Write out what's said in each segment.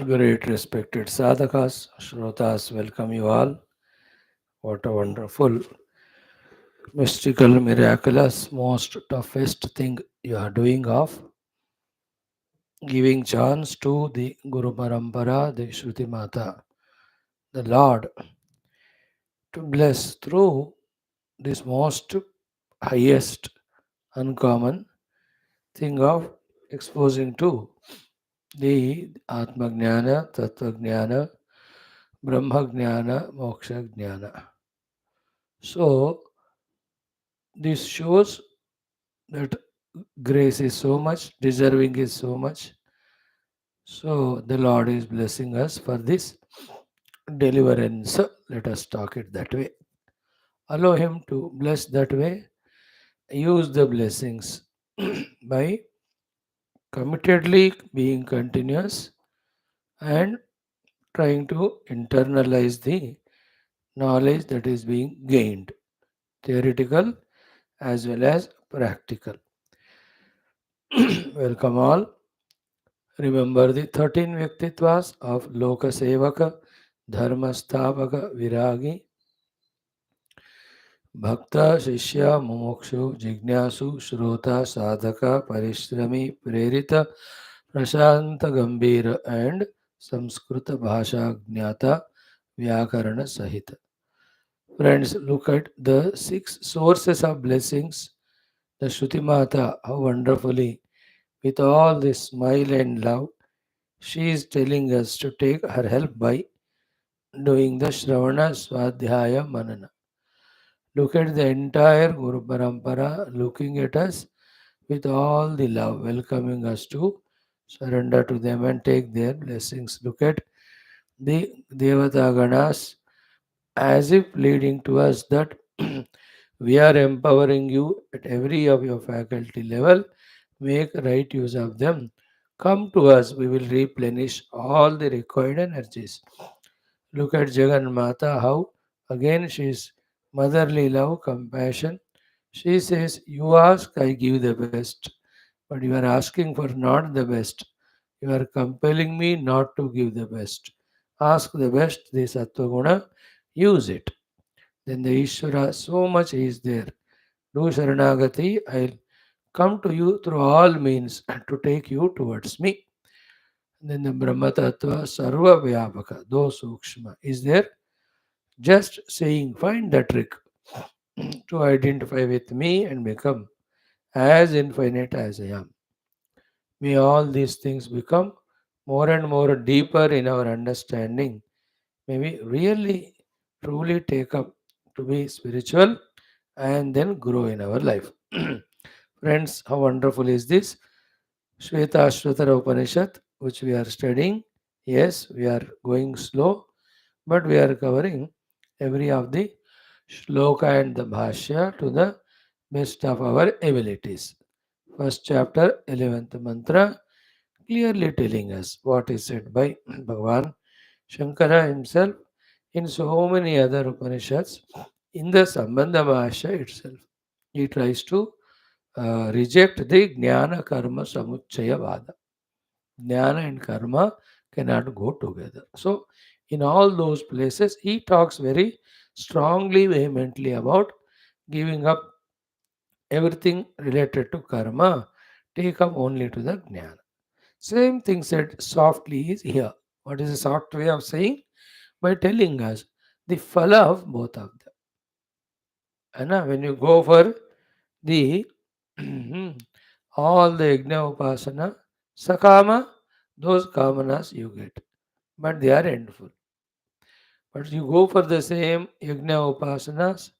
Great respected sadhakas, shrotas, welcome you all. What a wonderful, mystical, miraculous, most toughest thing you are doing of giving chance to the Guru Parampara, the Shruti Mata, the Lord, to bless through this most highest, uncommon thing of exposing to the Atma Jnana, Tattva Jnana, Brahma Jnana, Moksha Jnana. So, this shows that grace is so much, deserving is so much. So the Lord is blessing us for this deliverance. Let us talk it that way. Allow Him to bless that way. Use the blessings by committedly being continuous and trying to internalize the knowledge that is being gained, theoretical as well as practical. Welcome all. Remember the 13 Vyaktitvas of Lokasevaka, Dharmasthavaka, Viragi, Bhakta, Shishya, Mumukshu, Jignasu, Shrota, Sadhaka, Parishrami, Prerita, Prashanta, Gambhira, and Samskrita Bhasha Gnata, Vyakarana Sahita. Friends, look at the six sources of blessings. The Shruti Mata, how wonderfully, with all this smile and love, she is telling us to take her help by doing the Shravana Swadhyaya Manana. Look at the entire Guru Parampara looking at us with all the love, welcoming us to surrender to them and take their blessings. Look at the Devata Ganas as if leading to us that we are empowering you at every of your faculty level. Make right use of them. Come to us, we will replenish all the required energies. Look at Jagan Mata, how again she is motherly love, compassion. She says, you ask, I give the best. But you are asking for not the best. You are compelling me not to give the best. Ask the best, the Sattva Guna, use it. Then the Ishvara, so much is there. Do Sharanagati, I'll come to you through all means to take you towards me. Then the Brahma Tattva, Sarva Vyapaka, though Sukshma, is there. Just saying, find the trick to identify with me and become as infinite as I am. May all these things become more and more deeper in our understanding. May we really, truly take up to be spiritual and then grow in our life. Friends, how wonderful is this? Shwethashwathara Upanishad, which we are studying. Yes, we are going slow, but we are covering every of the shloka and the bhashya to the best of our abilities. First chapter, 11th mantra, clearly telling us what is said by Bhagavan Shankara himself in so many other Upanishads in the Sambandha Bhashya itself. He tries to reject the Jnana Karma Samuchaya Vada. Jnana and Karma cannot go together. So, in all those places, he talks very strongly, vehemently about giving up everything related to karma, take up only to the Jnana. Same thing said softly is here. What is a soft way of saying? By telling us the phala of both of them. And when you go for the all the yajna upasana, sakama, those kamanas you get. But they are endful. But you go for the same yajna upasanas,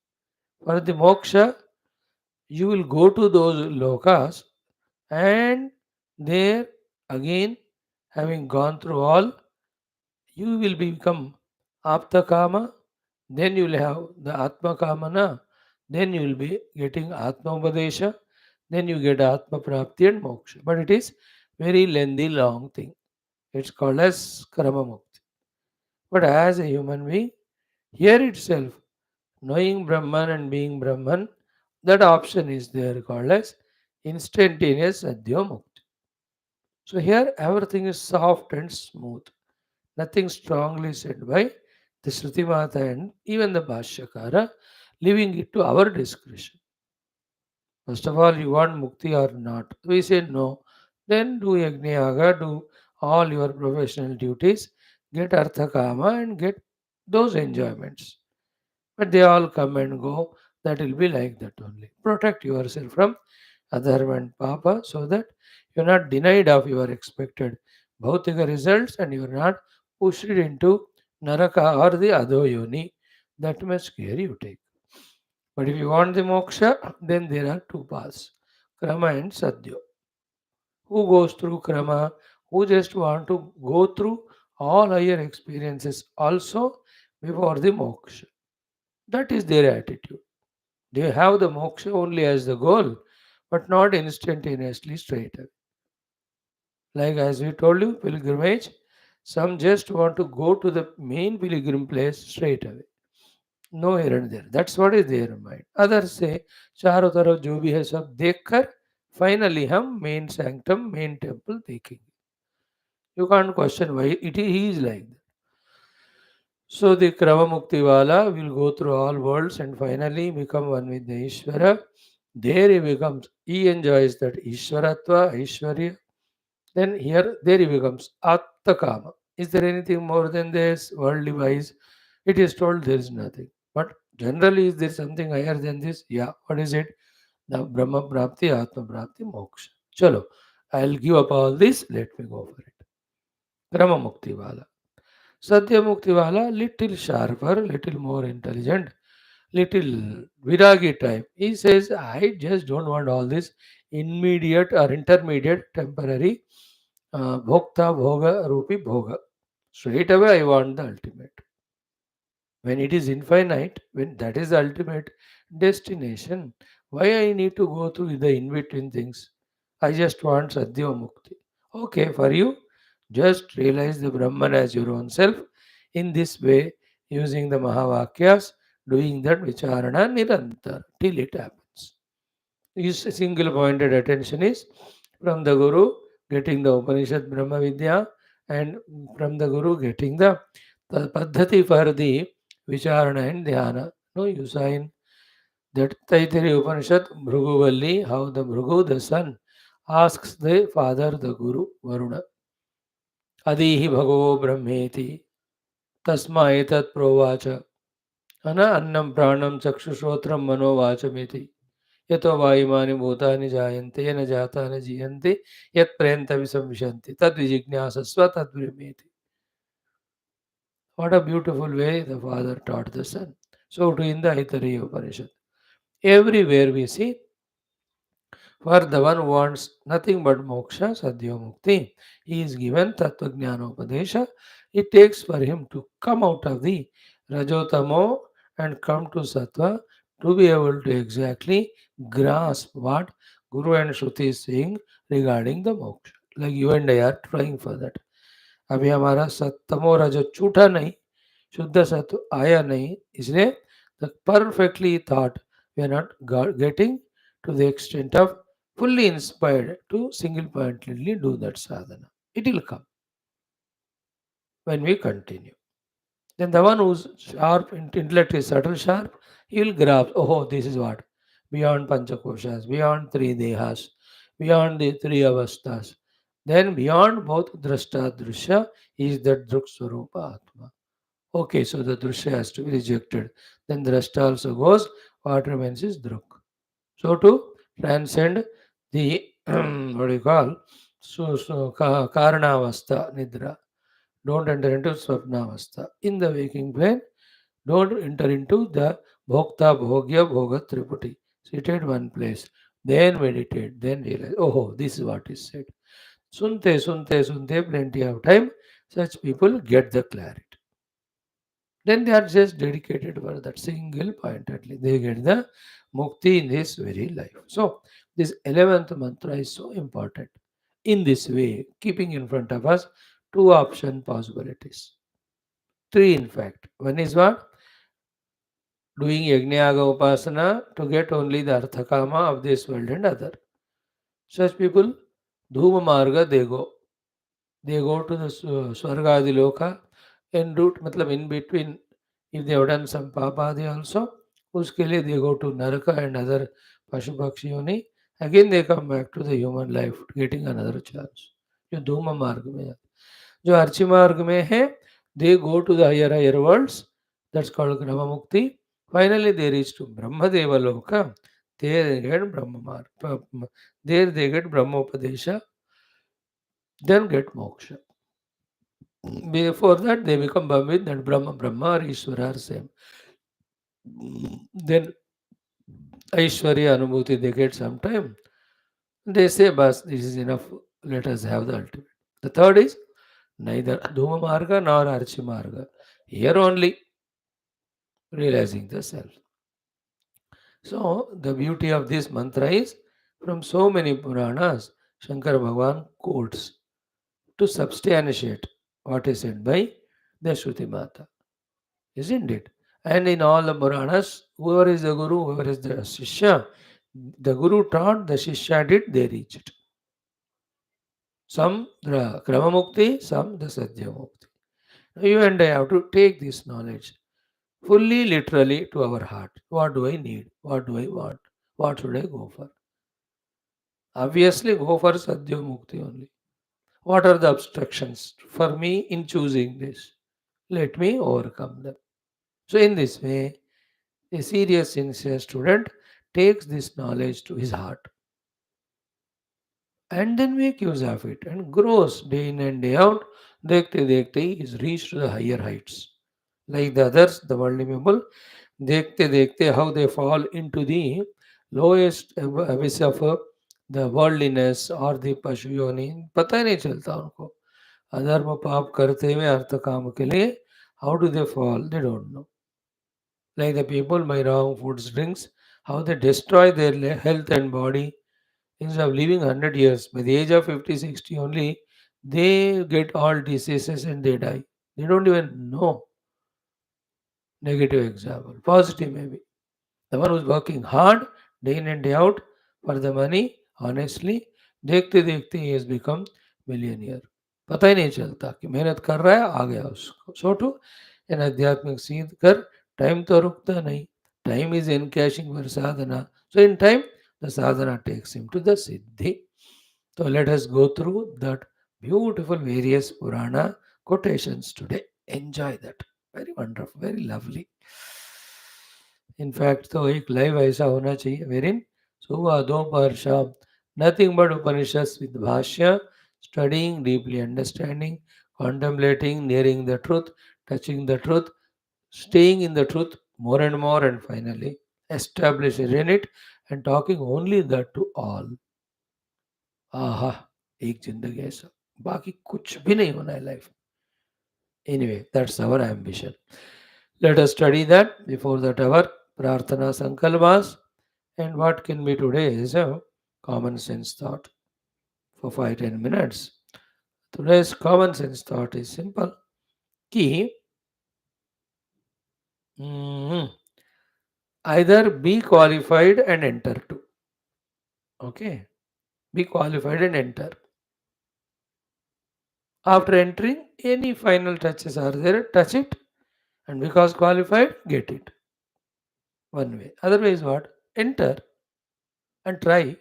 for the moksha, you will go to those lokas and there again, having gone through all, you will become apta kama, then you will have the atma kamana, then you will be getting atma upadesha, then you get atma prapti and moksha. But it is very lengthy, long thing. It's called as karma mukti. But as a human being, here itself, knowing Brahman and being Brahman, that option is there called as instantaneous adhya mukti. So here everything is soft and smooth. Nothing strongly said by the Shruti Mata and even the Bhashyakara, leaving it to our discretion. First of all, you want mukti or not? We say no. Then do yajna, do all your professional duties, get artha kama and get those enjoyments. But they all come and go. That will be like that only. Protect yourself from adharma and papa so that you're not denied of your expected bhautika results and you're not pushed into naraka or the adoyoni. That much care you take. But if you want the moksha, then there are two paths, krama and sadhya. Who goes through krama? Who just want to go through all higher experiences also before the moksha? That is their attitude. They have the moksha only as the goal, but not instantaneously straight away. Like as we told you, pilgrimage, some just want to go to the main pilgrim place straight away. No errand there. That's what is their mind. Others say, चारों तरफ जो भी है सब देखकर finally हम main sanctum, main temple देखेंगे. You can't question why he is like that. So the Krama Mukti Wala will go through all worlds and finally become one with the Ishvara. There he enjoys that Ishvaratva, Ishwarya. Then here, there he becomes Attakama. Is there anything more than this, worldly wise? It is told there is nothing. But generally, is there something higher than this? Yeah. What is it? The Brahma Prapti, Atma Prapti, Moksha. Chalo, I'll give up all this. Let me go for it. Brahma Mukti Wala. Satya Mukti Wala, little sharper, little more intelligent, little viragi type. He says, I just don't want all this immediate or intermediate temporary bhokta bhoga rupi bhoga. Straight away, I want the ultimate. When it is infinite, when that is the ultimate destination, why I need to go through the in between things? I just want Sadhya Mukti. Okay, for you, just realize the Brahman as your own self in this way, using the Mahavakyas, doing that Vicharana Nirantar till it happens. His single pointed attention is from the Guru getting the Upanishad Brahma Vidya and from the Guru getting the Paddhati for the Vicharana and Dhyana. No, you sign that Taitiri Upanishad Bhruguvalli, how the Bhrugu, the son, asks the father, the Guru, Varuna, Adihi Bhagavo Brahmeti, Tasma Etat Provacha, Annam Pranam Chakshushrotram Manovachamiti. यतो वायुमानि भूतानि जायन्ते येन जाता न जीयन्ते यत् विसंविशन्ति तद्विजिज्ञासस्व तद्ब्रह्मेति. What a beautiful way the father taught the son. So too in the Aitareya Upanishad. Everywhere we see, for the one who wants nothing but moksha, sadhya mukti, he is given tattva jnana upadesha. It takes for him to come out of the rajotamo and come to sattva to be able to exactly grasp what Guru and Shruti is saying regarding the moksha. Like you and I are trying for that. अभी हमारा सत्तमो रजो छूटा नहीं, शुद्ध सत्व आया नहीं, इसलिए the perfectly thought we are not getting to the extent of fully inspired to single pointedly do that sadhana. It will come when we continue. Then the one whose sharp intellect is subtle sharp, he will grasp, oh, this is what? Beyond Panchakoshas, beyond three dehas, beyond the three avasthas. Then beyond both drashta drishya is the druk swarupa atma. Okay, so the drishya has to be rejected. Then drashta also goes, what remains is druk. So to transcend the what do you call karanavastha nidra. Don't enter into swapnavastha. In the waking plane, don't enter into the bhokta bhogya bhoga triputi. Sit at one place, then meditate, then realize, oh, this is what is said. Sunte, sunte, sunte, plenty of time. Such people get the clarity. Then they are just dedicated for that single pointedly. They get the mukti in this very life. So, this 11th mantra is so important. In this way, keeping in front of us two option possibilities. Three, in fact. One is what? Doing yajnayaga upasana to get only the arthakama of this world and other. Such people, dhuma marga they go. they go to the Swargadi Loka en route, matlab in between, if they have done some papadi also, uske liye they go to Naraka and other Pashu Pakshi Yoni. Again they come back to the human life, getting another chance. जो धूम मार्ग में है, जो अर्ची मार्ग में है, they go to the higher worlds. That's called Grama Mukti. Finally, they reach to Brahmadeva Loka. There they get Brahma Marg. There they get Brahma Upadesha, then get moksha. Before that, they become Brahmin, that Brahma or Ishvara are same. Then Aishwarya Anubhuti they get some time. They say, Bas, this is enough, let us have the ultimate. The third is neither Dhuma Marga nor Archi Marga. Here only realizing the self. So, the beauty of this mantra is from so many Puranas, Shankara Bhagavan quotes to substantiate what is said by the Shruti Mata. Isn't it? And in all the Puranas, whoever is the Guru, whoever is the Shishya, the Guru taught, the Shishya did, they reached. Some the Krama Mukti, some the Sadhya Mukti. You and I have to take this knowledge fully, literally to our heart. What do I need? What do I want? What should I go for? Obviously, go for Sadhya Mukti only. What are the obstructions for me in choosing this? Let me overcome them. So, in this way, a serious, sincere student takes this knowledge to his heart and then make use of it and grows day in and day out. Dekhte dekhte he is reached to the higher heights. Like the others, the worldly people, dekhte dekhte how they fall into the lowest abyss of the worldliness or the pashu yoni. पता ही नहीं चलता उनको. अधर्म पाप करते हुए अर्थ काम के लिए how do they fall? They don't know. Like the people by wrong foods, drinks, how they destroy their health and body. Instead of living 100 years, by the age of 50, 60 only, they get all diseases and they die. They don't even know. Negative example. Positive maybe. The one who's working hard, day in and day out, for the money, honestly, देखते देखते he has become millionaire. पता ही नहीं चलता कि मेहनत कर रहा है, आ गया उसको. So too, in आध्यात्मिक सीख कर time तो रुकता नहीं. Time is encashing for sadhana. So in time, the sadhana takes him to the siddhi. So let us go through that beautiful various Purana quotations today. Enjoy that. Very wonderful, very lovely. In fact तो एक live ऐसा होना चाहिए वेरिन सुबह दोपहर शाम nothing but Upanishads with भाष्य studying deeply understanding contemplating nearing the truth staying in the truth more and finally establish in it and talking only that to all आहा एक जिंदगी ऐसा बाकी कुछ भी नहीं होना है life anyway that's our ambition. Let us study that. Before that, our prarthana sankalpas. And what can be today is a common sense thought for 5-10 minutes. Today's common sense thought is simple. Ki either be qualified and enter to. Okay. Be qualified and enter. After entering, any final touches are there, touch it. And because qualified, get it. One way. Otherwise, what? Enter and try,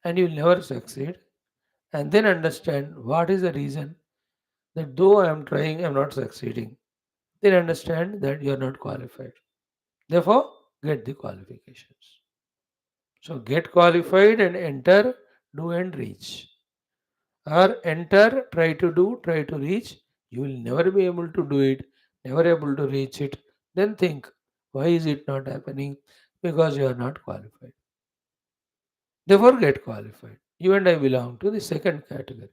and you'll never succeed. And then understand what is the reason that though I am trying, I am not succeeding. Then understand that you are not qualified. Therefore, get the qualifications. So, get qualified and enter, do and reach. Or enter, try to do, try to reach. You will never be able to do it, never able to reach it. Then think, why is it not happening? Because you are not qualified. Therefore, get qualified. You and I belong to the second category.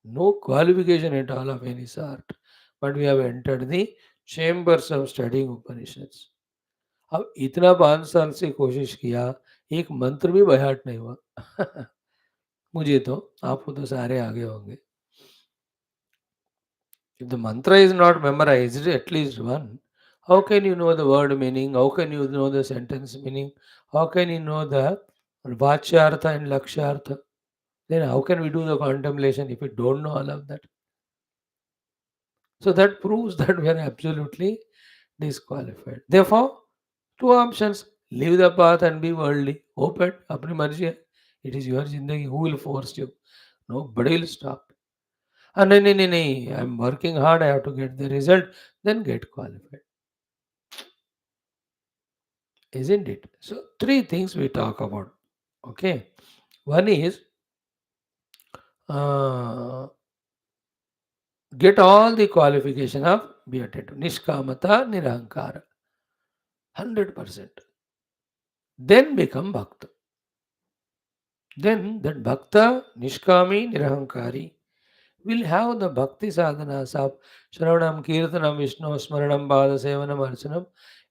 No qualification at all of any sort, but we have entered the chambers of studying Upanishads. अब इतना 5 साल से कोशिश किया, एक मंत्र भी बयाट नहीं हुआ. मुझे तो, आपको तो सारे आगे होंगे. If the mantra is not memorized, at least one, how can you know the word meaning? How can you know the sentence meaning? How can you know the vachyartha and lakshyartha? Then how can we do the contemplation if we don't know all of that? So that proves that we are absolutely disqualified. Therefore, two options: leave the path and be worldly. Open, apni marzi hai. It is your zindagi. Who will force you? Nobody will stop. No, no, no, no. I'm working hard. I have to get the result. Then get qualified, isn't it? So three things we talk about. Okay, one is uh, get all the qualification of beatitude, nishkamata, nirahankara, 100%. Then become bhakta. Then that bhakta, nishkami, nirahankari will have the bhakti sadhanas of Shravanam, Kirtanam, Vishnu, Smaranam, Pada, Sevanam, Archanam,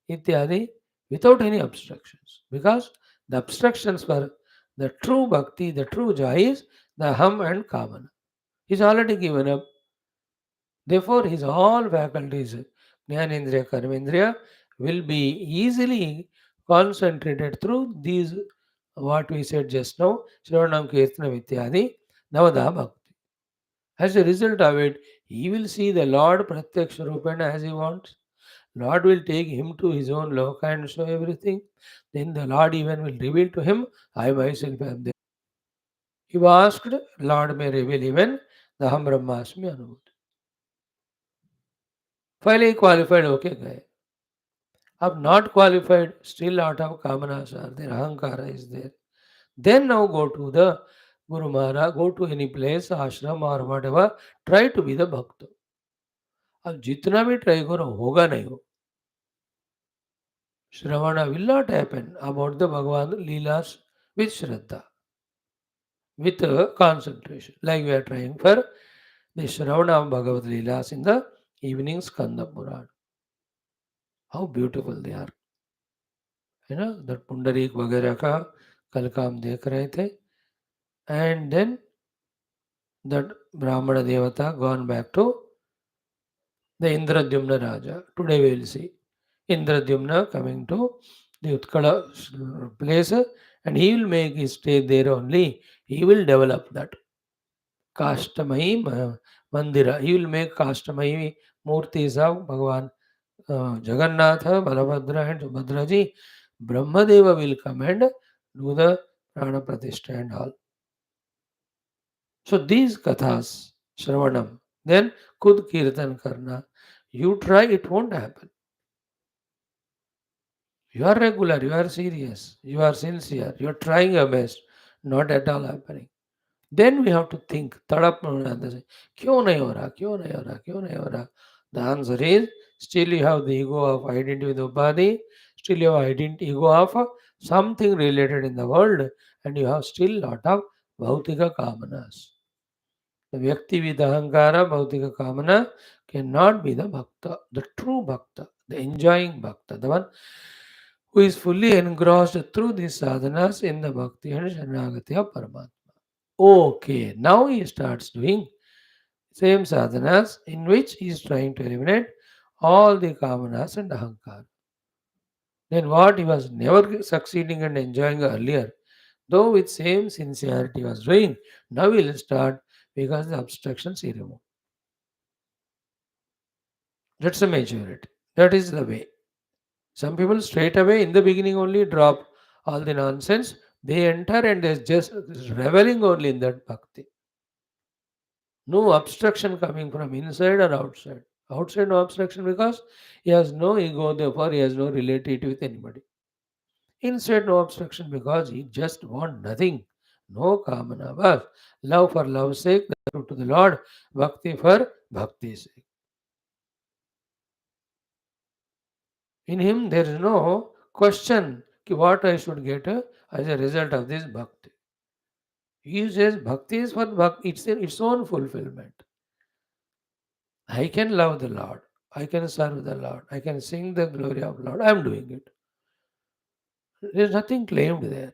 ityadi without any obstructions. Because the obstructions for the true bhakti, the true joy is the ham and kamana. He's already given up. Therefore, his all faculties, Jnanendriya, Karmendriya, will be easily concentrated through these, what we said just now, Shravanam, Kirtanam, ityadi, Navada Bhakti. As a result of it, he will see the Lord Pratyaksha Rupana as he wants. Lord will take him to his own loka and show everything. Then the Lord even will reveal to him, I myself am there. He asked, Lord may reveal even the Ham Brahmasmi Anubhuti. Finally qualified, okay, guy. If not qualified, still lot of kamanas are there, ahankara is there. Then now go to the Guru Maharaj, go to any place, ashram or whatever, try to be the bhakta. अब जितना भी try करो होगा नहीं हो. Shravana will not happen about the Bhagavan Leelas with Shraddha, with concentration. Like we are trying for the Shravana of Bhagavad Leelas in the evening Skanda Puran. How beautiful they are. है ना, that Pundarik वगैरह का कल का हम देख रहे थे. And then that Brahmana Devata gone back to the Indradyumna Raja. Today we will see Indradyumna coming to the Utkala place, and he will make his stay there only. He will develop that Kashtamayi Mandira. He will make Kashtamayi Murtis of Bhagavan Jagannatha, Balabhadra, and Subhadraji. Brahmadeva will come and do the Prana Pratishtha and all. So these kathas, Shravanam, then Kud Kirtan Karna. You try, it won't happen. You are regular, you are serious, you are sincere, you are trying your best, not at all happening. Then we have to think, तड़प में उड़ाते से, क्यों नहीं हो रहा, क्यों नहीं हो रहा, क्यों नहीं हो रहा? The answer is, still you have the ego of identity with Upadhi, still you have identity ego of something related in the world, and you have still lot of Bhautika Kamanas. The Vyakti with Ahankara, Bhautika Kamana cannot be the Bhakta, the true Bhakta, the enjoying Bhakta, the one who is fully engrossed through these sadhanas in the Bhakti and Sharanagati of Paramatma. Okay, now he starts doing same sadhanas in which he is trying to eliminate all the kamanas and ahankara. Then what he was never succeeding and enjoying earlier, though with same sincerity he was doing, now he will start because the obstructions he removed. That's the majority. That is the way. Some people straight away in the beginning only drop all the nonsense. They enter and they're just reveling only in that bhakti. No obstruction coming from inside or outside. Outside no obstruction because he has no ego, therefore he has no relationship with anybody. Inside no obstruction because he just want nothing. No kamana, but love for love's sake, to the Lord, bhakti for bhakti's sake. In him there is no question what I should get as a result of this bhakti. He says bhakti is for bhakti, it's in its own fulfillment. I can love the Lord. I can serve the Lord. I can sing the glory of Lord. I am doing it. There is nothing claimed there.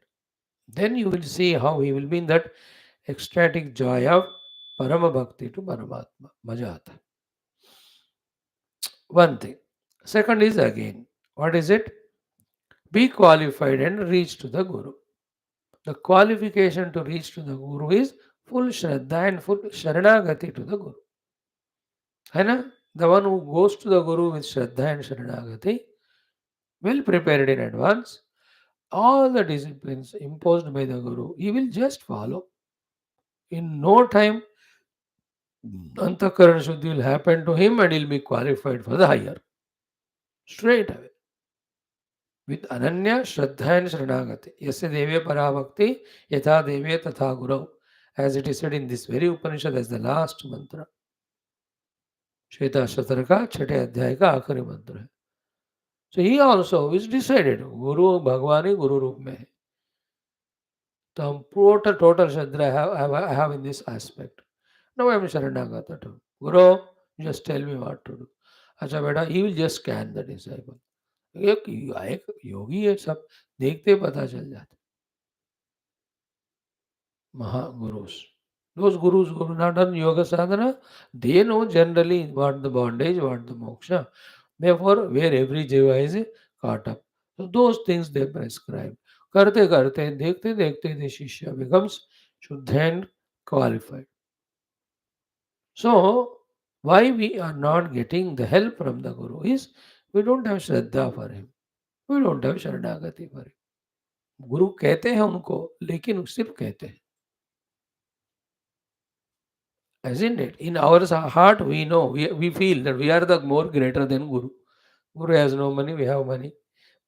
Then you will see how he will be in that ecstatic joy of Parama Bhakti to Paramatma. Maja aata hai. One thing. Second is again, what is it? Be qualified and reach to the Guru. The qualification to reach to the Guru is full Shraddha and full Sharanagati to the Guru. है ना? The one who goes to the Guru with Shraddha and Sharanagati, well prepared in advance, all the disciplines imposed by the Guru, he will just follow. In no time, Antakaran Shuddhi will happen to him and he'll be qualified for the higher. Straight away. With Ananya, Shraddha and Sharanagati. Yasya Devya Parabhakti, Yatha Devya Tatha Guru. As it is said in this very Upanishad as the last mantra. Shvetashvatara का छठे अध्याय का आखिरी मंत्र है. So he also is decided. Guru भगवान ही गुरु रूप में है. तो हम total Shraddha I have in this aspect. Now I am शरणागत to Guru. Just tell me what to do. अच्छा बेटा, he will just scan the disciple. एक योगी है, सब देखते पता चल जाता. Mahagurus. Those gurus who have not done yoga sadhana, they know generally what the bondage, what the moksha. Therefore, where every jiva is caught up. So those things they prescribe. करते करते देखते देखते the shishya becomes Shuddha and qualified. So why we are not getting the help from the Guru is we don't have Shraddha for him. We don't have Sharanagati for him. गुरु कहते हैं उनको, लेकिन सिर्फ कहते हैं. Isn't it? In our heart, we know, we feel that we are the more greater than Guru. Guru has no money, we have money.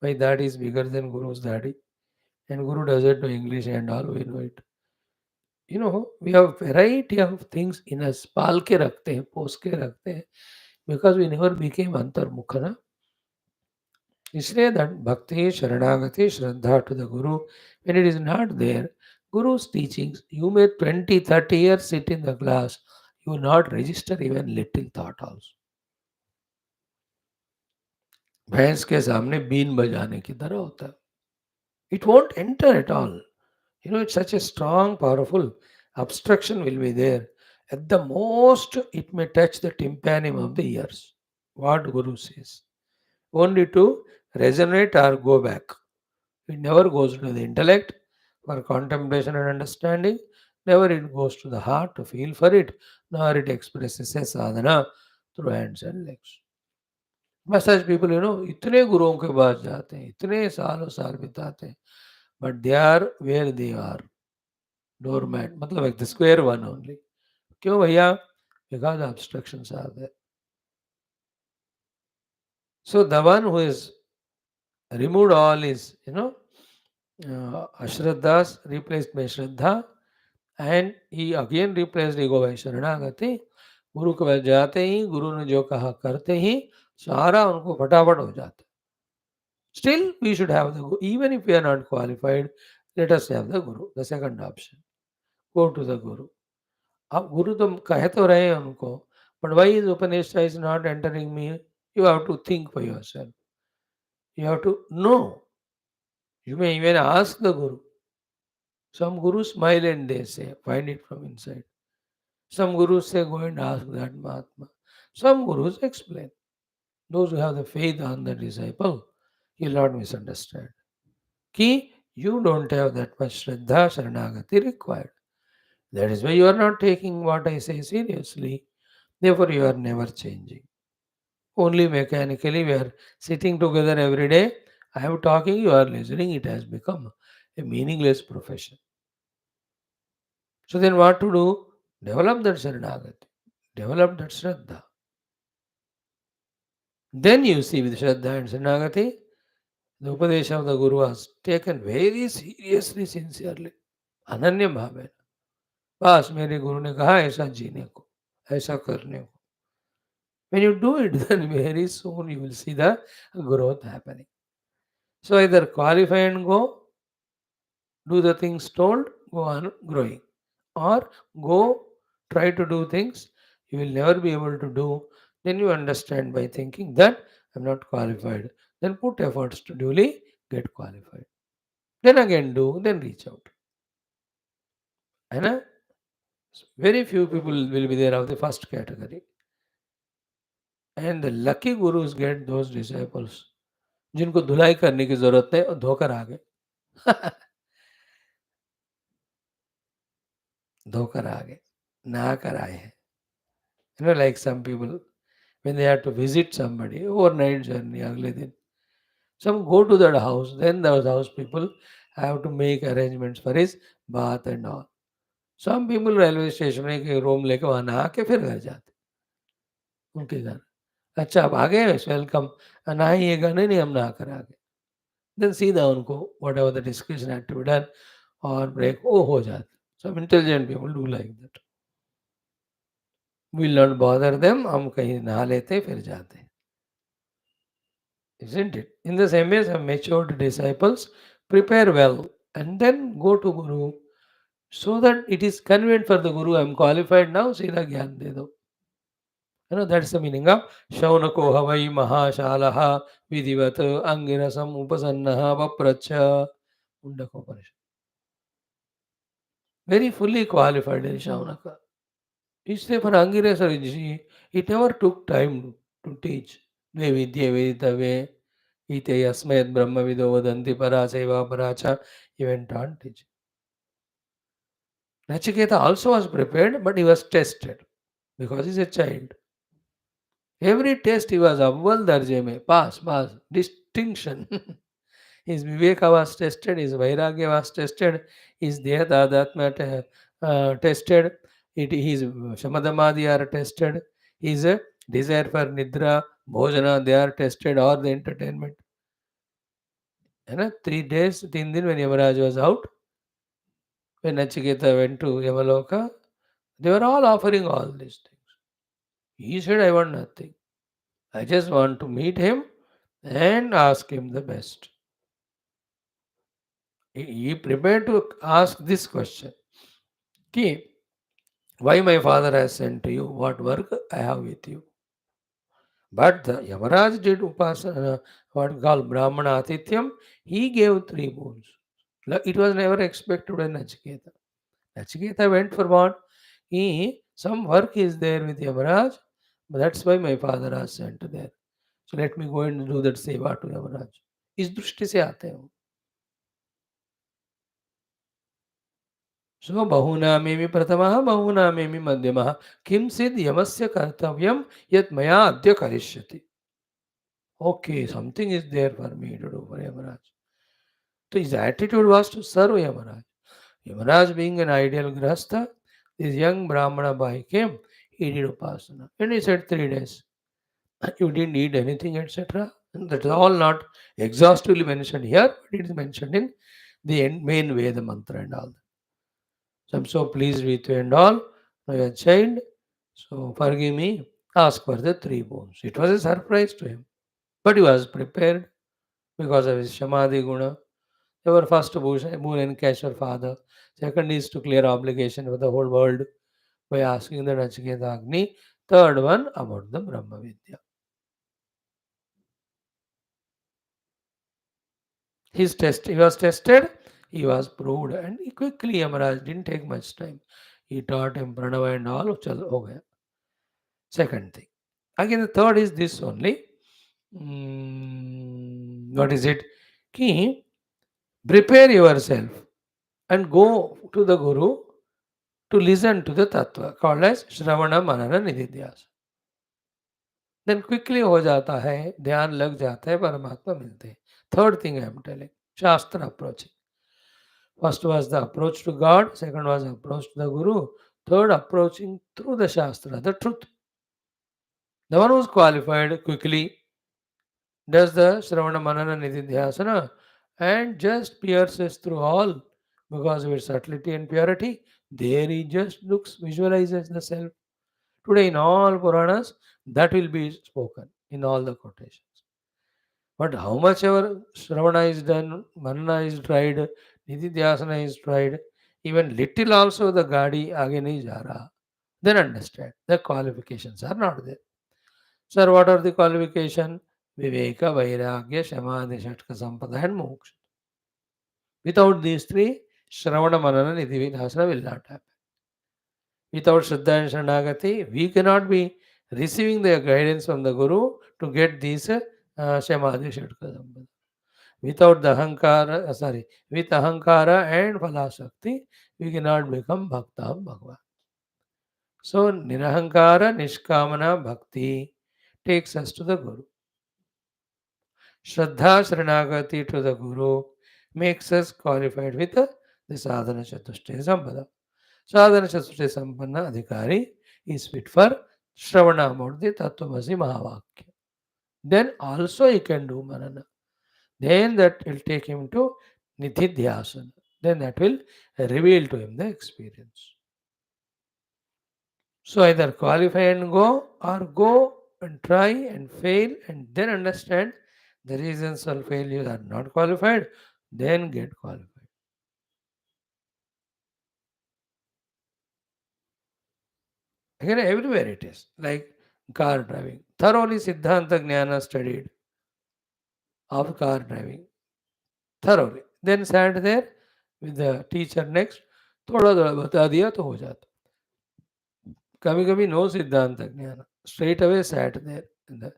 My daddy is bigger than Guru's daddy. And Guru doesn't know English and all, we know it. You know, we have variety of things in us. पाल के रखते हैं, पोस के रखते हैं. Because we never became अंतर्मुख ना. इसलिए that bhakti, sharanagati, shraddha to the Guru, when it is not there, Guru's teachings, you may 20, 30 years sit in the class, you will not register even little thought also. भैंस के सामने been बजाने की तरह होता है. It won't enter at all. You know, it's such a strong, powerful obstruction will be there. At the most, it may touch the tympanum of the ears. What Guru says. Only to resonate or go back. It never goes to the intellect for contemplation and understanding. Never it goes to the heart to feel for it. Nor it expresses a sadhana through hands and legs. Massage people, you know, इतने गुरुओं के पास जाते हैं, इतने सालों साल बिताते हैं, but they are where they are, doormat, मतलब like the square one only. क्यों भैया? Because obstructions are there. So the one who is removed all his, ashraddhas replaced by shraddha, and he again replaced ego by शरणागति. गुरु के पास जाते ही, गुरु ने जो कहा करते ही, सारा उनको फटाफट हो जाता. Still, we should have the Guru. Even if we are not qualified, let us have the Guru, the second option. Go to the Guru. अब गुरु तो कह तो रहे हैं उनको, but why is Upanishad is not entering me? You have to think for yourself. You have to know. You may even ask the Guru. Some gurus smile and they say, find it from inside. Some gurus say, go and ask that Mahatma. Some gurus explain. Those who have the faith on the disciple, you will not misunderstand. Ki, you don't have that much Shraddha Sharanagati required. That is why you are not taking what I say seriously. Therefore, you are never changing. Only mechanically, we are sitting together every day. I am talking, you are listening. It has become a meaningless profession. So then what to do? Develop that Sharanagati. Develop that Shraddha. Then you see with Shraddha and Sharanagati, the Upadesha of the Guru was taken very seriously, sincerely. अनन्य भाव है. बस मेरे गुरु ने कहा ऐसा जीने को, ऐसा करने को. When you do it, then very soon you will see the growth happening. So either qualify and go, do the things told, go on growing. Or go try to do things you will never be able to do. Then you understand by thinking that I'm not qualified. Then put efforts to duly get qualified. Then again do, then reach out. And very few people will be there of the first category. And the lucky gurus get those disciples जिनको धुलाई करने की जरूरत है और धोकर आ गए. धोकर आ गए, नहा कर आए हैं. Like some people, when they have to visit somebody, overnight journey, अगले दिन. Some go to that house, then those house people have to make arrangements for his bath and all. Some people railway station में एक room लेके वहाँ नहा के फिर घर जाते उनके घर. अच्छा आप आ गए, वेलकम, नहाइएगा, नहीं नहीं हम नहा कर आ गए. देन सीधा उनको whatever the discussion had to be done और ब्रेक वो हो जाता. Some intelligent people do like that. Will not bother them, हम कहीं नहा लेते फिर जाते. Isn't it? In the same way, some matured disciples prepare well and then go to Guru so that it is convenient for the Guru. I am qualified now, सीधा ज्ञान दे दो. That's the meaning of Shaunako Havai Mahashalaha Vidivat Angirasam Upasannaha Vapracha Undaka Upanishad. Very fully qualified is Shaunaka. इसलिए for Angirasa Rishi, it never took time to teach. Dve Vidya Veditave Ite Yasmayat Brahma Vido Vadanti Paraseva Paracha. He went on teaching. Nachiketa also was prepared, but he was tested because he is a child. Every test he was Avval Darje mein, pass, distinction. His Viveka was tested, his Vairagya was tested, his Dehatadhatma tested, his Shamadamadi are tested, his desire for Nidra, Bhojana, they are tested, or the entertainment. 3 days, 3 दिन when Yamaraj was out, when Nachiketa went to Yamaloka, they were all offering all these things. He said, I want nothing. I just want to meet him and ask him the best. He prepared to ask this question. Ki, why my father has sent to you? What work I have with you? But the Yamaraj did Upasana, what we call Brahmana Atithyam. He gave 3 boons. It was never expected in Nachiketa. Nachiketa went for what? Some work is there with Yamaraj. But that's why my father has sent there. So let me go and do that seva to Yamaraj. इस दृष्टि से आते हैं. सो बहुनामेमि प्रथमः बहुनामेमि मध्यमः किंचित् यमस्य कर्तव्यं यत् मया अद्य करिष्यति. Okay, something is there for me to do for Yamaraj. So his attitude was to serve Yamaraj. Yamaraj being an ideal grahastha, this young Brahmana boy came, he did Upasana. And he said 3 days. You didn't eat anything, etc. That is all not exhaustively mentioned here, but it is mentioned in the main Veda mantra and all. So I'm so pleased with you and all. Now your child, so forgive me, ask for the 3 boons. It was a surprise to him. But he was prepared because of his Shamadhi Guna. Our first boon encash your father. Second is to clear obligation for the whole world by asking the Nachiketa Agni. Third one about the Brahma Vidya. He was tested, he was proved, and he quickly Yamaraj didn't take much time. He taught him Pranava and all. Chalo, ho gaya. Second thing. Again, the third is this only. What is it? Ki, prepare yourself and go to the Guru to listen to the Tattva called as Shravana Manana Nididhyasa. Then quickly हो जाता है, ध्यान लग जाता है, परमात्मा मिलते हैं. Third thing I am telling, Shastra approaching. First was the approach to God, second was approach to the Guru, third approaching through the Shastra, the truth. The one who is qualified quickly does the Shravana Manana Nididhyasana and just pierces through all because of its subtlety and purity. There he just looks, visualizes the self. Today in all Puranas, that will be spoken in all the quotations. But how much ever Shravana is done, Manana is tried, Nididhyasana is tried, even little also the Gadi aage nahi ja raha. Then understand the qualifications are not there. Sir, what are the qualifications? Viveka, Vairagya, Shamadhi, Shatka, Sampada and Moksha. Without these 3, Shravana, Manana, Nididhyasana will not happen. Without Shraddha and Shanagati, we cannot be receiving the guidance from the Guru to get these Shamadhi, Shatka, Sampada. Without the Ahankara, with Ahankara and Phalashakti, we cannot become Bhakta of Bhagavan. So, Nirahankara Nishkamana Bhakti takes us to the Guru. Shraddha Sharanagati to the Guru makes us qualified with the Sadhana Chatushtaya Sampada. Sadhana Chatushtaya Sampanna Adhikari is fit for Shravana about the Tattvamasi Mahavakya. Then also he can do Manana. Then that will take him to Nithidhyasana. Then that will reveal to him the experience. So either qualify and go, or go and try and fail and then understand the reasons for failure are not qualified, then get qualified. Again, everywhere it is. Like car driving. Thoroughly Siddhanta Jnana studied of car driving. Thoroughly. Then sat there with the teacher next. थोड़ा थोड़ा बता दिया तो हो जाता. कभी कभी no सिद्धांत ज्ञान straight away sat there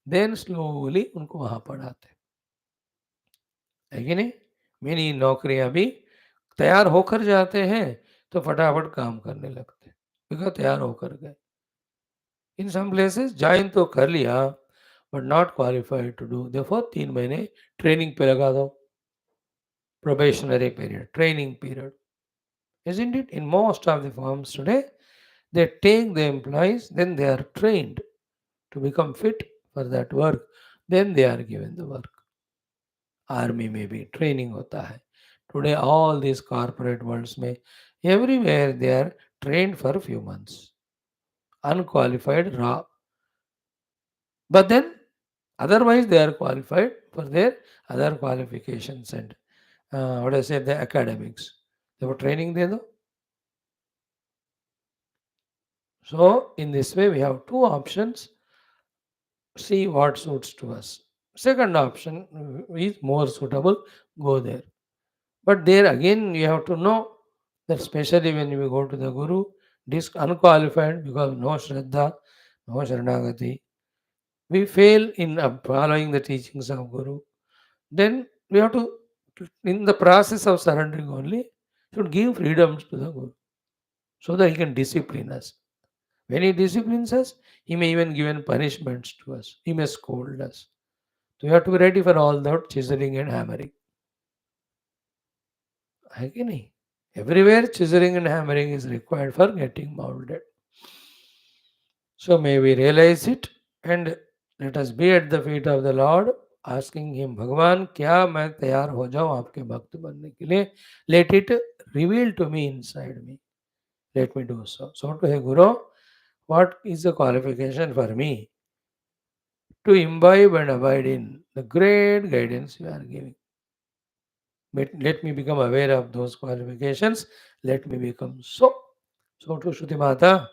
then slowly उनको वहां पढ़ाते है कि नहीं. मेरी नौकरियां भी तैयार होकर जाते हैं तो फटाफट काम करने लगते हैं बिकॉज तैयार होकर गए. इन सम प्लेसेस ज्वाइन तो कर लिया but not qualified to do देखो 3 महीने ट्रेनिंग पे लगा दो. Probationary period training period isn't it in most of the firms today. They take the employees, then they are trained to become fit for that work, then they are given the work. Army में भी training होता है. Today all these corporate worlds में everywhere they are trained for few months. Unqualified raw. But then otherwise they are qualified for their other qualifications and what I say the academics. They were training there though. So in this way we have two options. See what suits to us. Second option is more suitable, go there. But there again you have to know that especially when we go to the Guru, this unqualified because no Shraddha, no Sharanagati, we fail in following the teachings of Guru. Then we have to, in the process of surrendering only, should give freedoms to the Guru so that he can discipline us. When he disciplines us, he may even give punishments to us. He may scold us. So you have to be ready for all that chiseling and hammering. है कि नहीं? Everywhere chiseling and hammering is required for getting molded. So may we realize it and let us be at the feet of the Lord asking him, भगवान क्या मैं तैयार हो जाऊं आपके भक्त बनने के लिए? Let it reveal to me inside me. Let me do so. So to hey Guru, what is the qualification for me to imbibe and abide in the great guidance you are giving? But let me become aware of those qualifications. Let me become so. So to Shruti Mata,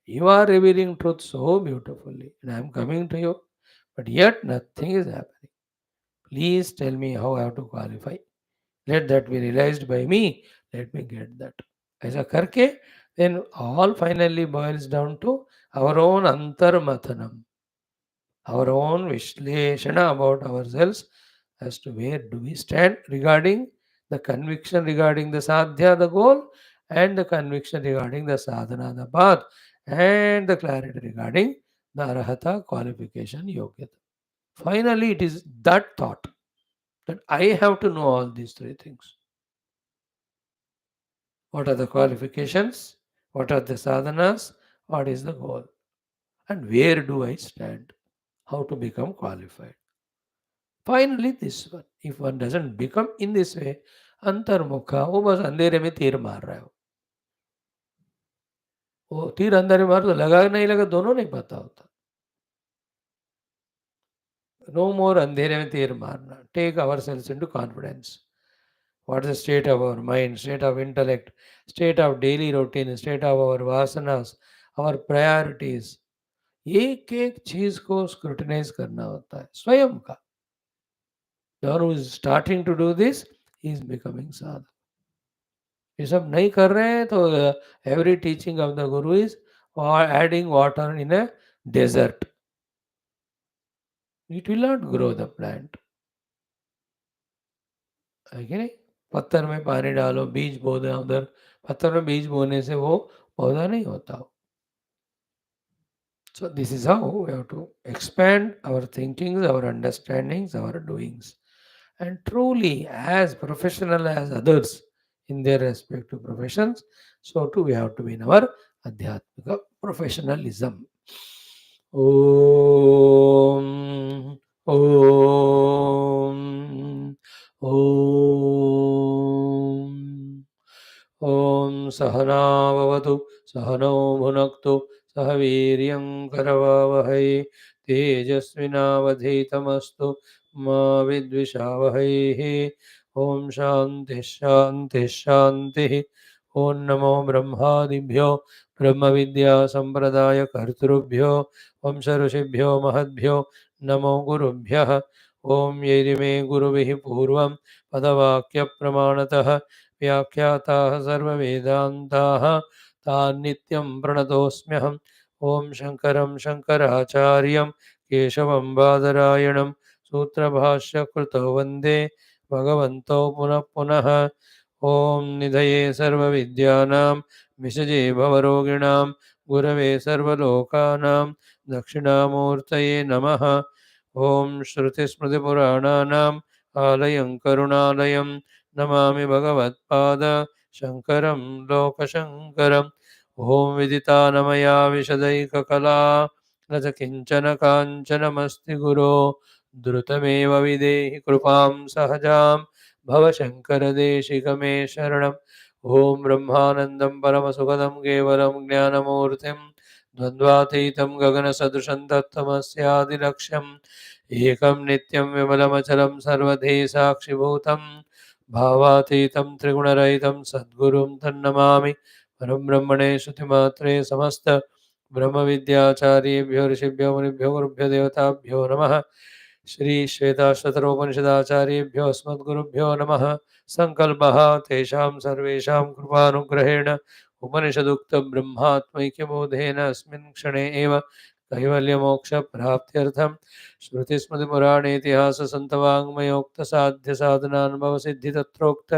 you are revealing truth so beautifully, and I am coming to you, but yet nothing is happening. Please tell me how I have to qualify. Let that be realized by me. Let me get that. ऐसा करके then all finally boils down to our own antarmathanam, our own vishleshana about ourselves as to where do we stand regarding the conviction regarding the sadhya, the goal, and the conviction regarding the sadhana, the path, and the clarity regarding the arahata qualification yogyata. Finally, it is that thought that I have to know all these three things. What are the qualifications? What are the sadhanas? What is the goal? And where do I stand? How to become qualified? Finally, this one. If one doesn't become in this way, अंतर्मुखा वो बस अंधेरे में तीर मार रहा है वो तीर अंधेरे में मार तो लगा नहीं लगा दोनों नहीं पता होता. No more अंधेरे में तीर मारना. Take ourselves into confidence. What is the state of our mind, state of intellect, state of daily routine, state of our vasanas, our priorities. एक एक चीज को स्क्रूटिनाइज करना होता है स्वयं का. The one who is starting to do this, he is becoming sadhak. ये सब नहीं कर रहे हैं तो every teaching of the guru is adding water in a desert. It will not grow the plant. है कि नहीं? पत्थर में पानी डालो बीज बो दो उधर पत्थर में बीज बोने से वो पौधा नहीं होता। So this is how we have to expand our thinkings, our understandings, our doings. And truly, as professional as others in their respective professions, so too we have to be in our Adhyatmika professionalism. Om, Om, Om. Om Sahanavavatu Sahano Bhunaktu Sahaviryam Karavavahai Tejasvinavadhitamastu Ma Vidvishavahai. Om Shanti Shanti Shanti. Om Namo Brahmadibhyo Brahma Vidya Sampradaya Kartrubhyo Om Sarusibhyo Mahadbhyo Namo Gurubhyah. Om Yerime Guruvihi Purvam Padavakya Pramanatah व्याख्याताः सर्ववेदान्ताः तान् नित्यं प्रणतोऽस्म्यहम्। ॐ शङ्करं शङ्कराचार्यं केशवं बादरायणं सूत्रभाष्यकृतौ वन्दे भगवन्तौ पुनः पुनः। ॐ निधये सर्वविद्यानां विषजे भवरोगिणां गुरवे सर्वलोकानां दक्षिणामूर्तये नमः। ॐ श्रुतिस्मृतिपुराणानाम् आलयं करुणालयं नमामि भगवत्पाद शङ्करं लोकशङ्करम्। ॐ विदितानमया विशदैककला न च किञ्चन काञ्चनमस्ति गुरो द्रुतमेव विदेहि कृपां सहजां भव शङ्करदेशिकमे शरणम्। ॐ ब्रह्मानन्दं परमसुखदं केवलं ज्ञानमूर्तिं द्वन्द्वातीतं गगनसदृशं तत्त्वमस्यादिलक्ष्यम् एकं नित्यं विमलमचलं सर्वधी साक्षिभूतं भावातीतं त्रिगुणरहितं सद्गुरुं तन्नमामि। परं ब्रह्मणे श्रुतिमात्रे समस्त ब्रह्मविद्याचार्येभ्यो ऋषिभ्यो मुनिभ्यो गुरुभ्यो देवताभ्यो नमः। श्री श्वेताश्वतरोपनिषदाचार्येभ्यो अस्मद्गुरुभ्यो नमः। सङ्कल्पः तेषां सर्वेषां कृपानुग्रहेण उपनिषदुक्तं ब्रह्मात्मैक्यबोधेन अस्मिन् क्षणे एव कैवल्यमोक्षप्राप्त्यर्थं श्रुतिस्मृतिपुराणेतिहाससन्तवाङ्मयोक्तसाध्यसाधनानुभवसिद्धितत्रोक्त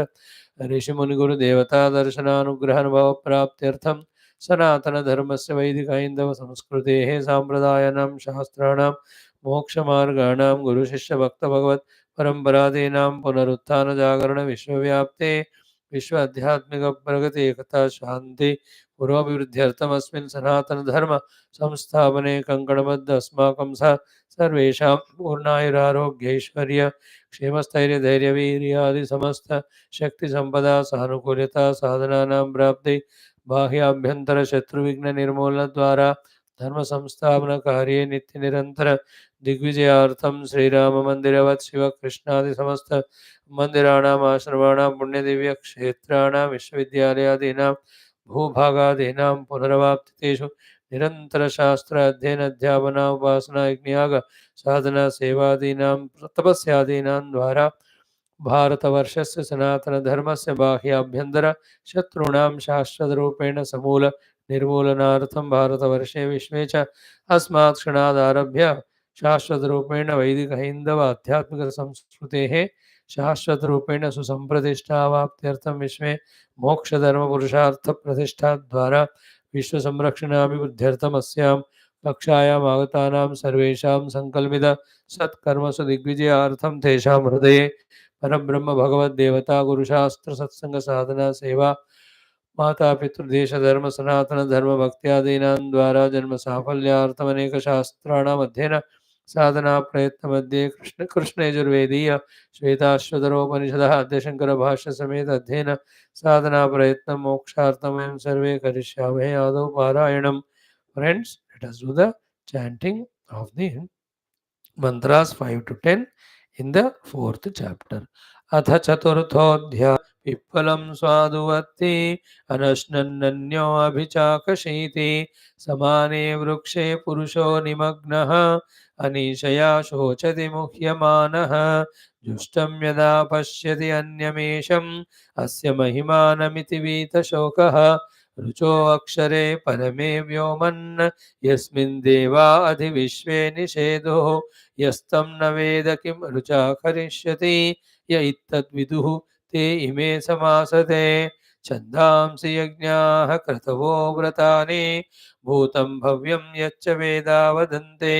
ऋषिमुनिगुरुदेवतादर्शनानुग्रहानुभवप्राप्त्यर्थं सनातनधर्मस्य वैदिकैन्दवसंस्कृतेः साम्प्रदायानां शास्त्राणां मोक्षमार्गाणां गुरुशिष्यभक्तभगवत् परम्परादीनां पुनरुत्थानजागरणविश्वव्याप्ते विश्व आध्यात्मिक प्रगति एकता शांति पुरोभिवृद्ध्यर्थमस्मिन् सनातनधर्म संस्थापने कङ्कणबद्ध अस्माकं सर्वेषां पूर्णायुरारोग्यैश्वर्य क्षेमस्थैर्यधैर्यवीर्यादि समस्त शक्तिसम्पदा सानुकूल्यता साधनानां प्राप्ति बाह्याभ्यन्तर शत्रुविघ्ननिर्मूलनद्वारा धर्म संस्थापन कार्ये नित्य निरंतर दिग्विजयार्थं श्रीराममन्दिरवत् शिवकृष्णादि समस्त मन्दिराणाम् आश्रमाणां पुण्यदिव्य क्षेत्राणां विश्वविद्यालयादीनां भूभागादीनां पुनरवाप्तितेषु निरंतर शास्त्र अध्ययन अध्यापना उपासना यज्ञयाग साधना सेवादीनां तपस्यादीनां द्वारा भारतवर्षस्य सनातनधर्मस्य बाह्याभ्यन्तर शत्रूणां शाश्वतरूपेण समूल निर्मूलनार्थं भारतवर्षे विश्वे च अस्मात् क्षणादारभ्य शाश्वतरूपेण वैदिकहैन्दव आध्यात्मिकसंस्कृतेः शाश्वतरूपेण सुसम्प्रतिष्ठावाप्त्यर्थं विश्वे मोक्षधर्मपुरुषार्थप्रतिष्ठाद्वारा विश्वसंरक्षणाभिवृद्ध्यर्थम् अस्यां कक्षायाम् आगतानां सर्वेषां सङ्कल्पित सत्कर्मसु दिग्विजयार्थं तेषां हृदये परब्रह्म भगवद्देवता गुरुशास्त्र सत्संग साधना सेवा माता पितृदेश धर्म सनातन धर्म भक्त्यादीनां द्वारा जन्म साफल्यार्थम अनेक शास्त्राणाम् अध्ययन साधना प्रयत्न मध्ये कृष्ण यजुर्वेदीय श्वेताश्वतरोपनिषदः आद्यशंकर भाष्य समेत अध्ययन साधना प्रयत्न मोक्षार्थम वयं सर्वे करिष्यामहे आदौ पारायणम्। Friends, let us do the chanting of the mantras 5 to 10 in the fourth chapter. अथ चतुर्थोऽध्याय पिप्पलं स्वादुवत्ति अनश्नन्नन्यो अभिचाकशीति समाने वृक्षे पुरुषो निमग्नः अनीशया शोचति मुह्यमानः जुष्टं यदा पश्यति अन्यमेषम् अस्य महिमानमिति वीतशोकः रुचो अक्षरे परमे व्योमन् यस्मिन् देवा अधिविश्वे निषेधो यस्तं न वेद किं रुचा करिष्यति य इत्तद्विदुः ते इमे समासते छन्दांसि यज्ञाः क्रतवो व्रतानि भूतं भव्यं यच्च वेदा वदन्ते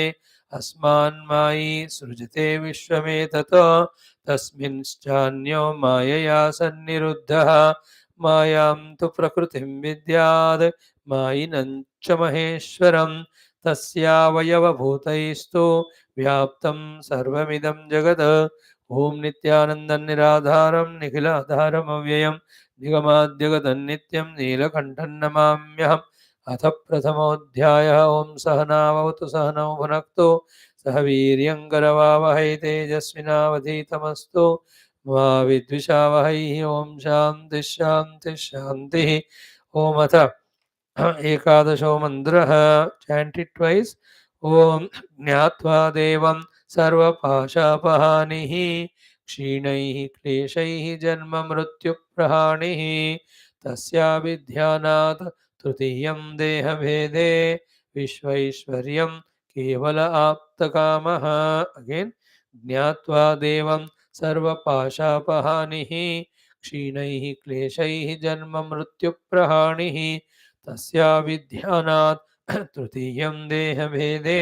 अस्मान्मायी सृजते विश्वमेतत् तस्मिंश्चान्यो मायया सन्निरुद्धः मायां तु प्रकृतिं विद्याद् मायिनं च महेश्वरं तस्यावयवभूतैस्तु व्याप्तं सर्वमिदं जगत् ॐ नित्यानन्दं निराधारं निखिलाधारमव्ययं निगमाद्यगतन्नित्यं नीलकण्ठं नमाम्यहम् अथ प्रथमोऽध्यायः ॐ सहनाववतु सहनौ भुनक्तु सह वीर्यङ्करवावहै तेजस्विनावधीतमस्तु मा विद्विषावहै ॐ शान्तिः शान्तिः शान्तिः ॐ अथ एकादशो मन्त्रः chant it twice ॐ ज्ञात्वा देवं सर्वपाशापहानिः क्षीणैः क्लेशैः जन्ममृत्युप्रहाणिः तस्याभिध्यानात् तृतीयं देहभेदे विश्वैश्वर्यं केवल आप्तकामः अगेन ज्ञात्वा देवं सर्वपाशापहानिः क्षीणैः क्लेशैः जन्ममृत्युप्रहाणिः तस्याभिध्यानात् तृतीयं देहभेदे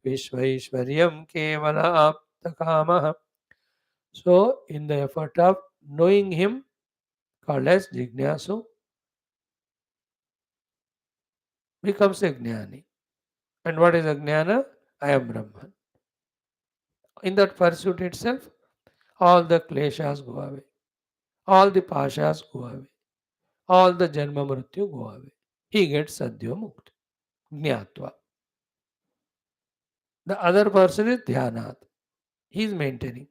विश्वैश्वर्यं केवल आप्तकामः. So, in the effort of knowing him, called as Jignasu, becomes a Jnani. And what is a Jnana? I am Brahman. In that pursuit itself, all the kleshas go away, all the pashas go away, all the janma mrityu go away. He gets sadhya mukti, jnatva. The other person is dhyanat. He is maintaining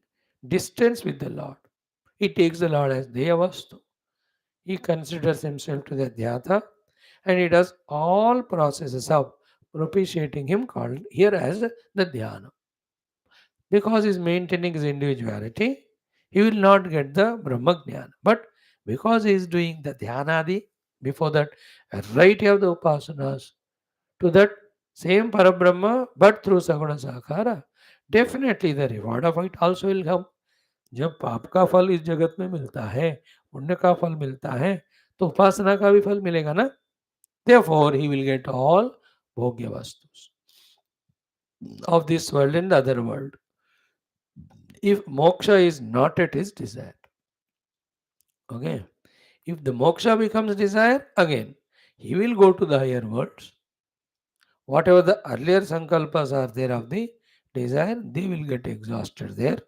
distance with the Lord. He takes the Lord as Deyavastu. He considers himself to the Dhyata and he does all processes of propitiating him called here as the Dhyana. Because he is maintaining his individuality, he will not get the Brahma Jnana. But because he is doing the Dhyanadi, before that, a variety of the Upasanas to that same Parabrahma, but through Saguna Sakara, definitely the reward of it also will come. जब पाप का फल इस जगत में मिलता है, पुण्य का फल मिलता है, तो उपासना का भी फल मिलेगा ना. Therefore, he will get all bhogya vastus of this world and the other world. If moksha is not at his desire, okay. If the moksha becomes desire, again he will go to the higher worlds. Whatever the earlier sankalpas are there of the desire, they will get exhausted there.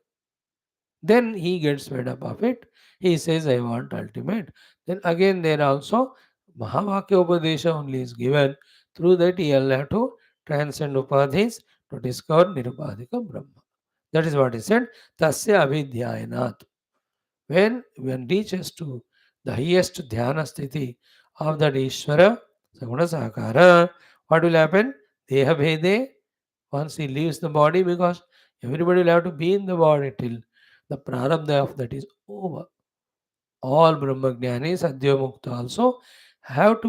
Then he gets fed up of it. He says, I want ultimate. Then again, there also Mahavakya Upadesha only is given. Through that, he will have to transcend upadhis to discover Nirupadhika Brahma. That is what he said. Tasya avidhyayanat. When one reaches to the highest dhyana sthiti of that Ishvara, Saguna Sakara, what will happen? Deha bhede, once he leaves the body, because everybody will have to be in the body till the prarabdha of that is over. All Brahmajnanis, Adhyamukta also have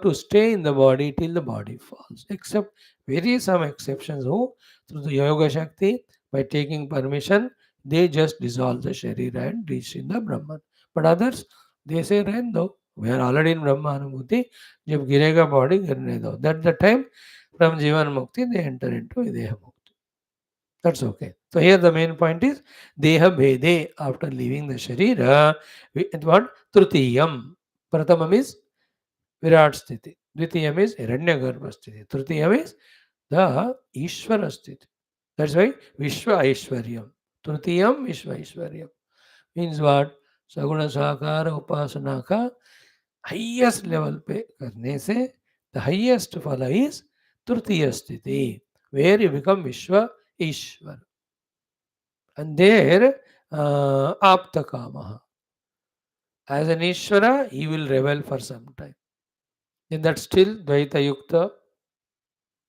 to stay in the body till the body falls. Except very some exceptions who, through the Yoga Shakti, by taking permission, they just dissolve the Sharira and reach in the Brahman. But others, they say, Rain though, we are already in Brahmanubhuti, jab girega body, girne do. That's the time from Jivan Mukti, they enter into Videha Mukti. That's okay. So here the main point is Deha Bhede after leaving the Sharira. What? Trutiyam. Pratamam is Virat Sthiti. Dvitiyam is Hiranyagarbha Sthiti. Trutiyam is the Ishvara Sthiti. That's why Vishwa Aishwaryam. Trutiyam Vishwa Aishwaryam. Means what? Saguna Sakara Upasana ka highest level पे करने से the highest phala is Trutiya Sthiti, where you become Vishwa Ishwar. And there, Aptakamaha. As an Ishvara, he will revel for some time. In that still Dvaita Yukta,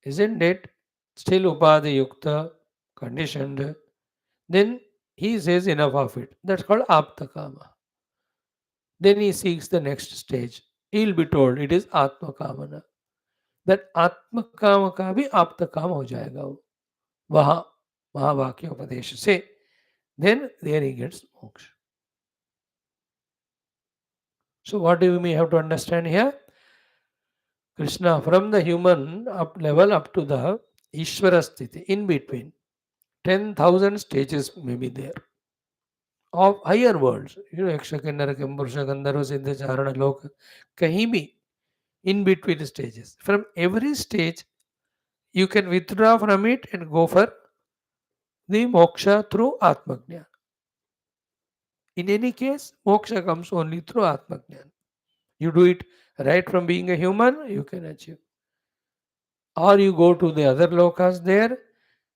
isn't it? Still Upadhi Yukta, conditioned. Then he says enough of it. That's called Aptakama. Then he seeks the next stage. He'll be told it is Atmakamana. That Atmakama का भी Aptakama हो जाएगा वो. वहाँ महावाक्य उपदेश से. Then there he gets moksha. So what do we have to understand here? Krishna from the human up level up to the Ishvara sthiti, in between 10,000 stages may be there of higher worlds. Yaksha, Kinnara, Kimpurusha, Gandharva, Siddha, Charana, Loka, kahin bhi in between stages. From every stage, you can withdraw from it and go for the moksha through Atmajnana. In any case, moksha comes only through Atmajnana. You do it right from being a human, you can achieve. Or you go to the other lokas there,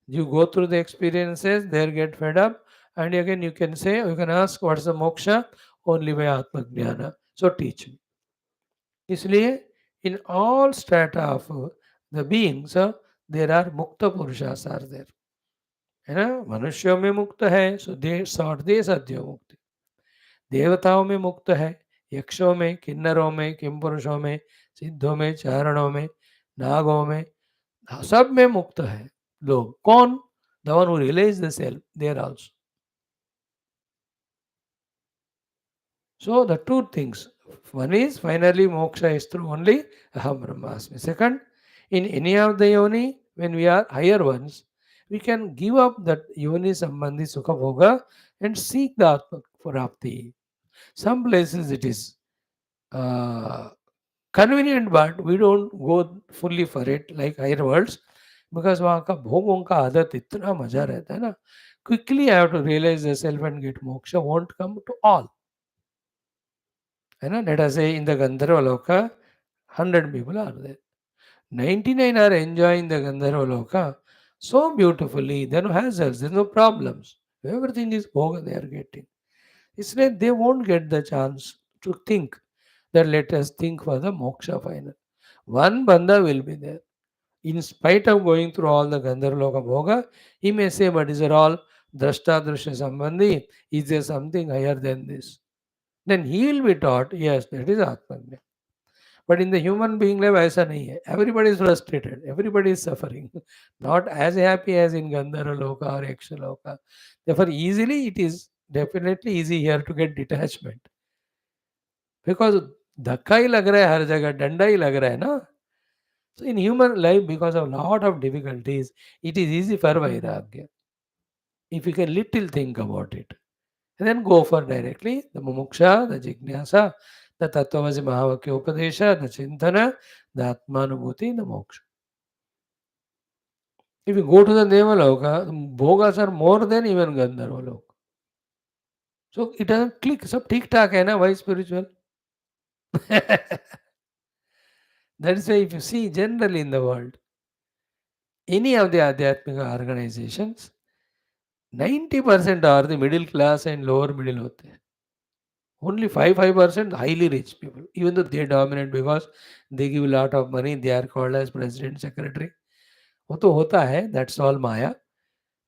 you go through the experiences, there get fed up, and again you can say, you can ask, what's the moksha? Only by Atmajnana. So teach me. इसलिए in all strata of the beings, there are mukta purushas are there. है ना? मनुष्यों में मुक्त है, सो दे सौट दे सद्यो मुक्ति. देवताओं में मुक्त है, यक्षों में, किन्नरों में, किमपुरुषों में, सिद्धों में, चारणों में, नागों में, सब में मुक्त है लोग. कौन? The one who realize the self there also. So the two things. One is finally moksha is through only Aham Brahmasmi. Second, in any of the yoni, when we are higher ones, we can give up that yoni sambandhi sukha bhoga and seek the Atma Prapti. Some places it is uh, convenient, but we don't go fully for it like higher worlds because वहाँ का भोगों का आदत इतना मजा रहता है ना. Quickly I have to realize the self and get moksha won't come to all. Let us say in the Gandharva Loka, 100 people are there. 99 are enjoying the Gandharva Loka so beautifully. There are no hazards, there are no problems. Everything is bhoga they are getting. It's like they won't get the chance to think that let us think for the moksha final. One banda will be there. In spite of going through all the Gandharva Loka bhoga, he may say, but is it all drashta drashya sambandhi? Is there something higher than this? Then he will be taught, yes, that is Atmajnana. But in the human being level, ऐसा नहीं है. Everybody is frustrated. Everybody is suffering. Not as happy as in Gandhara Loka or Yaksha Loka. Therefore, easily it is definitely easy here to get detachment. Because धक्का ही लग रहा है हर जगह, डंडा ही लग रहा है ना. So in human life, because of lot of difficulties, it is easy for vairagya. If you can little think about it. And then go for directly the mumuksha, the jignasa, the tattvamasi mahavakya upadesha, the chintana, the atmanubhuti, the moksha. If you go to the Devaloka, bhogas are more than even Gandharva Loka. So it doesn't click. Sab ठीक ठाक है ना. Why spiritual? That is why if you see generally in the world, any of the Adhyatmika organizations, 90% are the middle class and lower middle होते हैं. Only 5% highly rich people, even though they dominate because they give a lot of money, they are called as president, secretary. वो तो होता है, that's all Maya.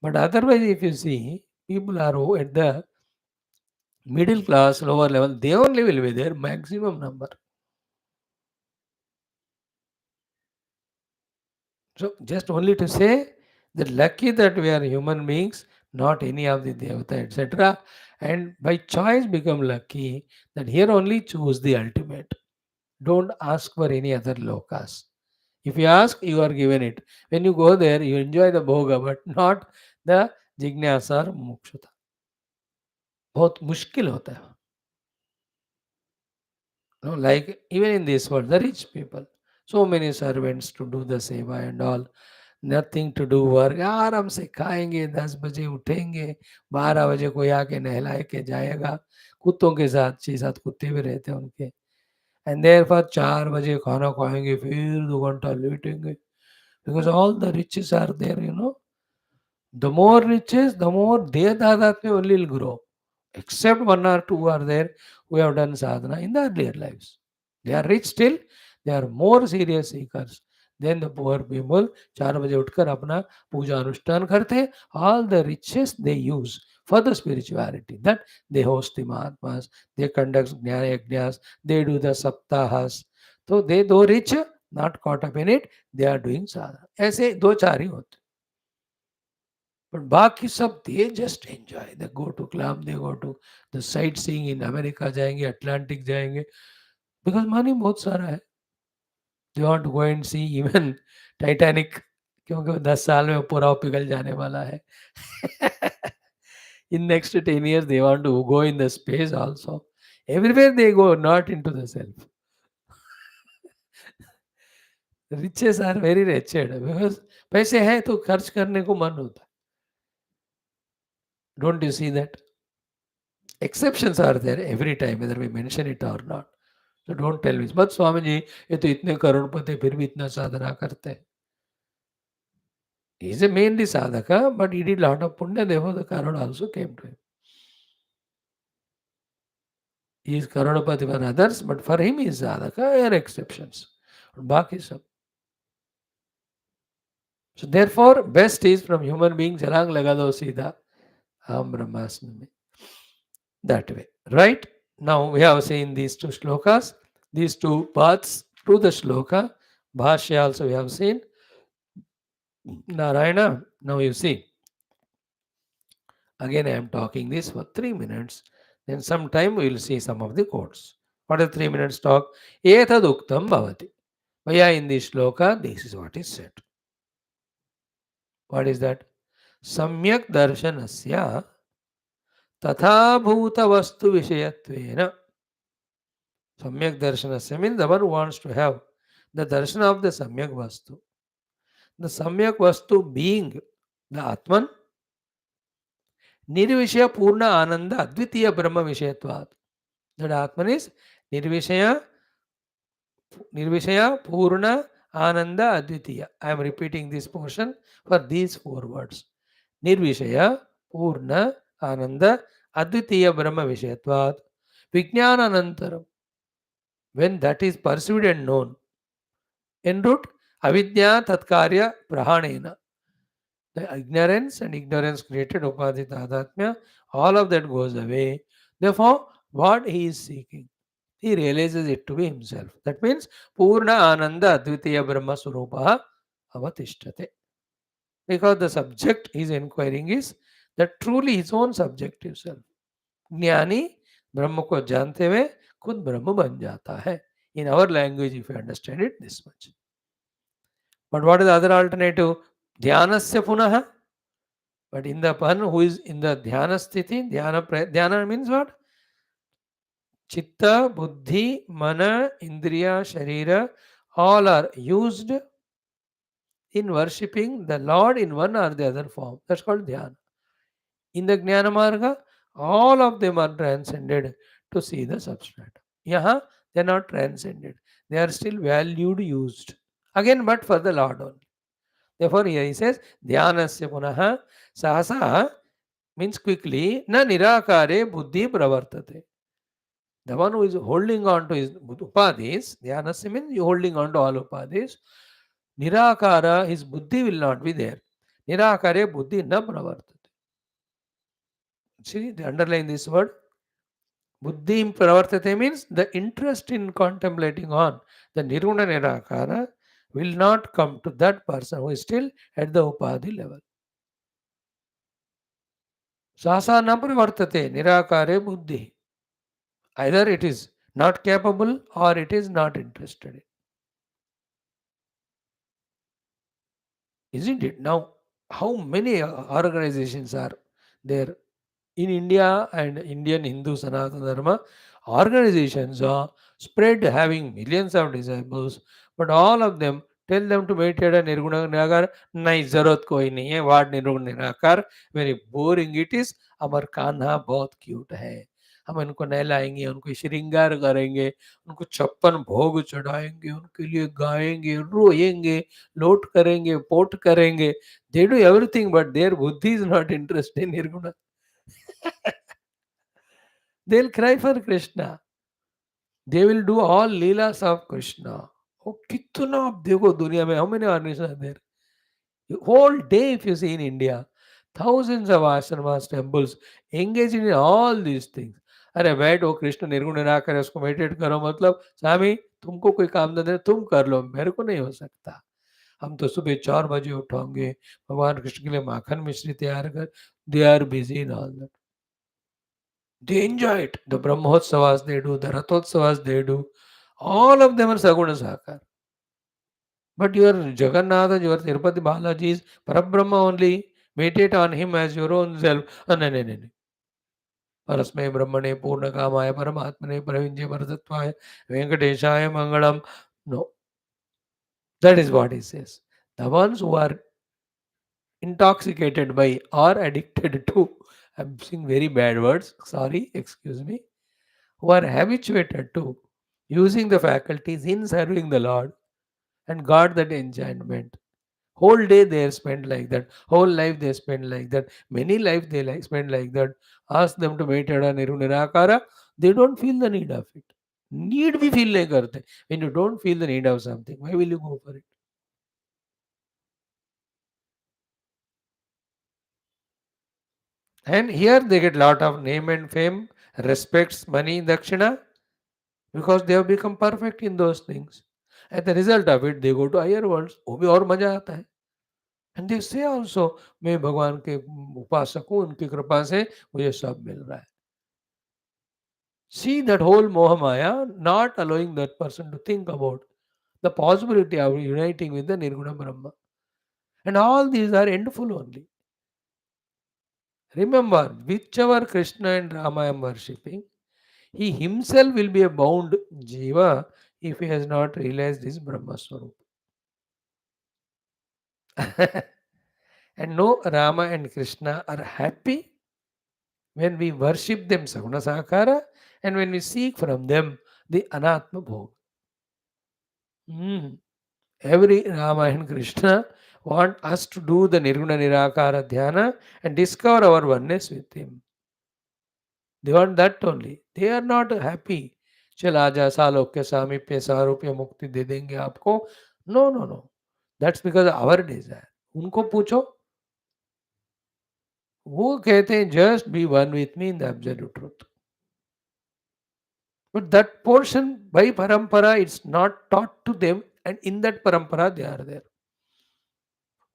But otherwise, if you see, people are at the middle class, lower level, they only will be there, maximum number. So just only to say that lucky that we are human beings, not any of the devata, etc. And by choice become lucky that here only choose the ultimate. Don't ask for any other lokas. If you ask, you are given it. When you go there, you enjoy the bhoga, but not the जिज्ञासा और मोक्षता. बहुत मुश्किल होता है. Like even in this world, the rich people, so many servants to do the seva and all, nothing to do work. आराम से खाएंगे, 10 बजे उठेंगे, 12 बजे कोई आके नहलाए के जाएगा. कुत्तों के साथ 6-7 कुत्ते भी रहते हैं उनके. And therefore 4 बजे खाना खाएंगे, फिर 2 घंटा लेटेंगे. Because all the riches are there. The more riches, the more their Tadatmya only will grow. Except 1 or 2 are there who have done sadhana in the earlier lives. They are rich still, they are more serious seekers than the poor people. 4 बजे उठकर अपना पूजा अनुष्ठान करते हैं. All the riches they use for the spirituality. That they host the Mahatmas, they conduct Jnana Yajnas, they do the Saptahas. So they, though rich, not caught up in it, they are doing sadhana. ऐसे 2-4 ही होते. But बाकी सब they just enjoy. They go to club, they go to the sightseeing in America जाएंगे, Atlantic जाएंगे, because money बहुत सारा है. They want to go and see even Titanic, क्योंकि 10 साल में पूरा पिघल जाने वाला है. In next 10 years they want to go in the space also. Everywhere they go, not into the self. Riches are very wretched because पैसे हैं तो खर्च करने को मन होता है. Don't you see that? Exceptions are there every time, whether we mention it or not. So don't tell me, but Swami ji ये तो इतने करोड़पति फिर भी इतना साधना करते हैं. He is a mainly sadhaka, but he did lot of punya, therefore the crore also came to him. He is karodapati for others, but for him he is sadhaka, are exceptions. Baki sab. So therefore, best is from human being, chalang laga do seedha, Aham Brahmasmi. That way. Right? Now we have seen these two shlokas, these two paths to the shloka. Bhashya also we have seen. Narayana, now you see. Again, I am talking this for 3 minutes. Then sometime we will see some of the quotes. What is 3 minutes talk? Etad uktam bhavati. Vaya in this shloka, this is what is said. What is that? Samyak darshanasya tatha bhuta vastu vishayatvena. Samyak darshanasya means the one who wants to have the darshan of the samyak vastu. The samyak vastu being the Atman, nirvishaya purna ananda advitiya brahma vishayatvat. That Atman is nirvishaya purna ananda advitiya. I am repeating this portion for these 4 words. Nirvishaya purna ananda advitiya brahma vishayatvat. Vijnananantaram. When that is perceived and known. En root, avidya tatkarya prahanena. The ignorance and ignorance created upadhi tadatmya, all of that goes away. Therefore, what he is seeking, he realizes it to be himself. That means, Purna Ananda Advitiya Brahma Surupaha Avatishtate. Because the subject he is inquiring is that truly his own subjective self. ज्ञानी ब्रह्म को जानते हुए खुद ब्रह्म बन जाता है. In our language, if you understand it this much. But what is the other alternative? Dhyanasya punaha. But in the one who is in the dhyana sthiti, dhyana means what? Chitta, buddhi, mana, indriya, sharira, all are used in worshipping the Lord in one or the other form. That's called dhyana. In the Jnana Marga, all of them are transcended to see the substratum. Yaha, they are not transcended. They are still valued, used. Again, but for the Lord only. Therefore, here he says, Dhyanasya punaha sahasa means quickly, na nirakare buddhi pravartate. The one who is holding on to his upadhis, Dhyanasya means you holding on to all upadhis. Nirakara, his buddhi will not be there. Nirakare buddhi na pravartate. See, they underline this word. Buddhi pravartate means the interest in contemplating on the nirguna nirakara will not come to that person who is still at the upadhi level. Sasa na pravartate nirakare buddhi. Either it is not capable or it is not interested in. Isn't it? Now, how many organizations are there in India and Indian Hindu Sanatana Dharma? Organizations are spread having millions of disciples, but all of them tell them to meditate on Nirguna Nirakar. Nahi, zarurat koi nahi hai. What Nirguna Nirakar? Very boring it is. Amar Kanha bahut cute hai. हम इनको नहलाएंगे, उनको श्रृंगार करेंगे, उनको 56 भोग चढ़ाएंगे, उनके लिए गाएंगे, रोएंगे, लोट करेंगे, पोट करेंगे. They do everything, but their buddhi is not interested in Nirguna. They'll cry for Krishna. They will do all leelas of Krishna. Oh, कितना आप देखो दुनिया में, how many organizations are there? Whole day if you see in India, thousands of ashramas, temples engaged in all these things. अरे बैठो कृष्ण निर्गुण निराकार उसको मेडिटेट करो, मतलब स्वामी तुमको कोई काम धंधा तुम कर लो, मेरे को नहीं हो सकता. हम तो सुबह 4 बजे उठोगे, भगवान कृष्ण के लिए माखन मिश्री तैयार कर. They are busy in all that. They enjoy it. The Brahmotsavas they do, the Rathotsavas they do. All of them are Saguna Sakara. But your Jagannath, your Tirupati Balaji is Parabrahma only. Meditate on him as your own self. No, no, no. परस्मै ब्रह्मणे पूर्णकामाय परमात्मने प्रविञ्चे परतत्वाय वेंकटेशाय मंगलम. No, that is what he says. The ones who are intoxicated by or addicted to, I'm saying very bad words, sorry, excuse me, who are habituated to using the faculties in serving the Lord and got that enchantment. Whole day they are spent like that. Whole life they spend like that. Many life they like spend like that. Ask them to meditate on Nirakara, they don't feel the need of it. Need we feel like karte. When you don't feel the need of something, why will you go for it? And here they get lot of name and fame, respects, money, dakshina, because they have become perfect in those things. As the result of it, they go to higher worlds. वो भी और मजा आता है. And they say also, मैं भगवान के उपासक हूँ, उनकी कृपा से मुझे सब मिल रहा है. See that whole Moha Maya not allowing that person to think about the possibility of uniting with the Nirguna Brahma. And all these are endful only. Remember, whichever Krishna and Rama I am worshipping, he himself will be a bound Jiva if he has not realized his Brahma Swarup. And no, Rama and Krishna are happy when we worship them Saguna Sakara and when we seek from them the Anatma Bhog. Every Rama and Krishna want us to do the Nirguna Nirakara Dhyana and discover our oneness with him. They want that only. They are not happy. चल आजा सालोक्य सामीप्य सारूप्य मुक्ति दे देंगे आपको. No, no, no. That's because of our desire. उनको पूछो, वो कहते हैं just be one with me in the absolute truth. But that portion by parampara it's not taught to them and in that parampara they are there.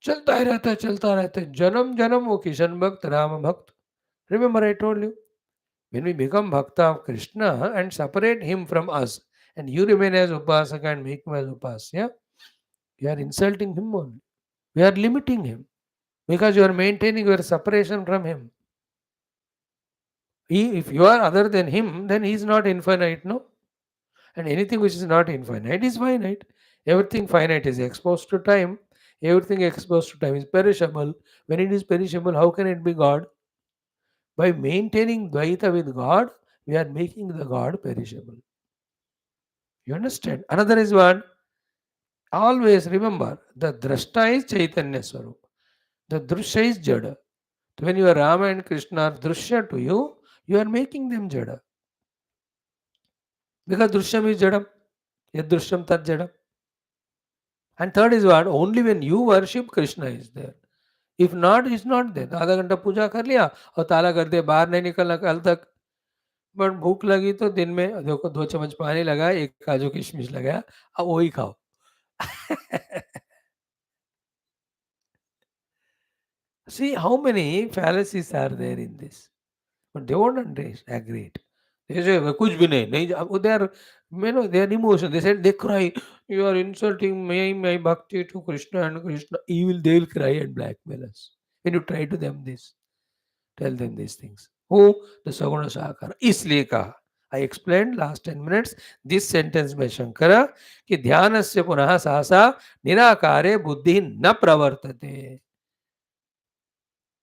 चलता ही रहता है जन्म जन्म वो किशन भक्त राम भक्त. Remember I told you, when we become bhakta of Krishna and separate him from us, and you remain as upasaka and make him as upasya, we are insulting him only. We are limiting him because you are maintaining your separation from him. If you are other than him, then he is not infinite, no? And anything which is not infinite is finite. Everything finite is exposed to time. Everything exposed to time is perishable. When it is perishable, how can it be God? By maintaining Dvaita with God, we are making the God perishable. You understand? Another is what? Always remember, the Drashta is Chaitanya Swarup. The Drishya is Jada. So when your Rama and Krishna are Drishya to you, you are making them Jada. Because Drishyam is Jadam. Yad Drishyam Tat Jadam. And third is what? Only when you worship, Krishna is there. If not, he's not there. आधा घंटा पूजा कर लिया और ताला कर दिया, बाहर नहीं निकलना कल तक. बट भूख लगी तो दिन में देखो 2 चम्मच पानी लगाया, 1 काजू किशमिश लगाया, अब वही खाओ. See how many fallacies are there in this. But they won't agree it. They say, कुछ भी नहीं. They are, they are emotional. They said, they cry, you are insulting me, my bhakti to Krishna and Krishna. They will cry and blackmail us. When you try to them this, tell them these things. Who? The Saguna Sakara. इसलिए कहा. I explained last 10 minutes this sentence by Shankara कि ध्यानस्य पुनः सहसा निराकारे बुद्धि न प्रवर्तते.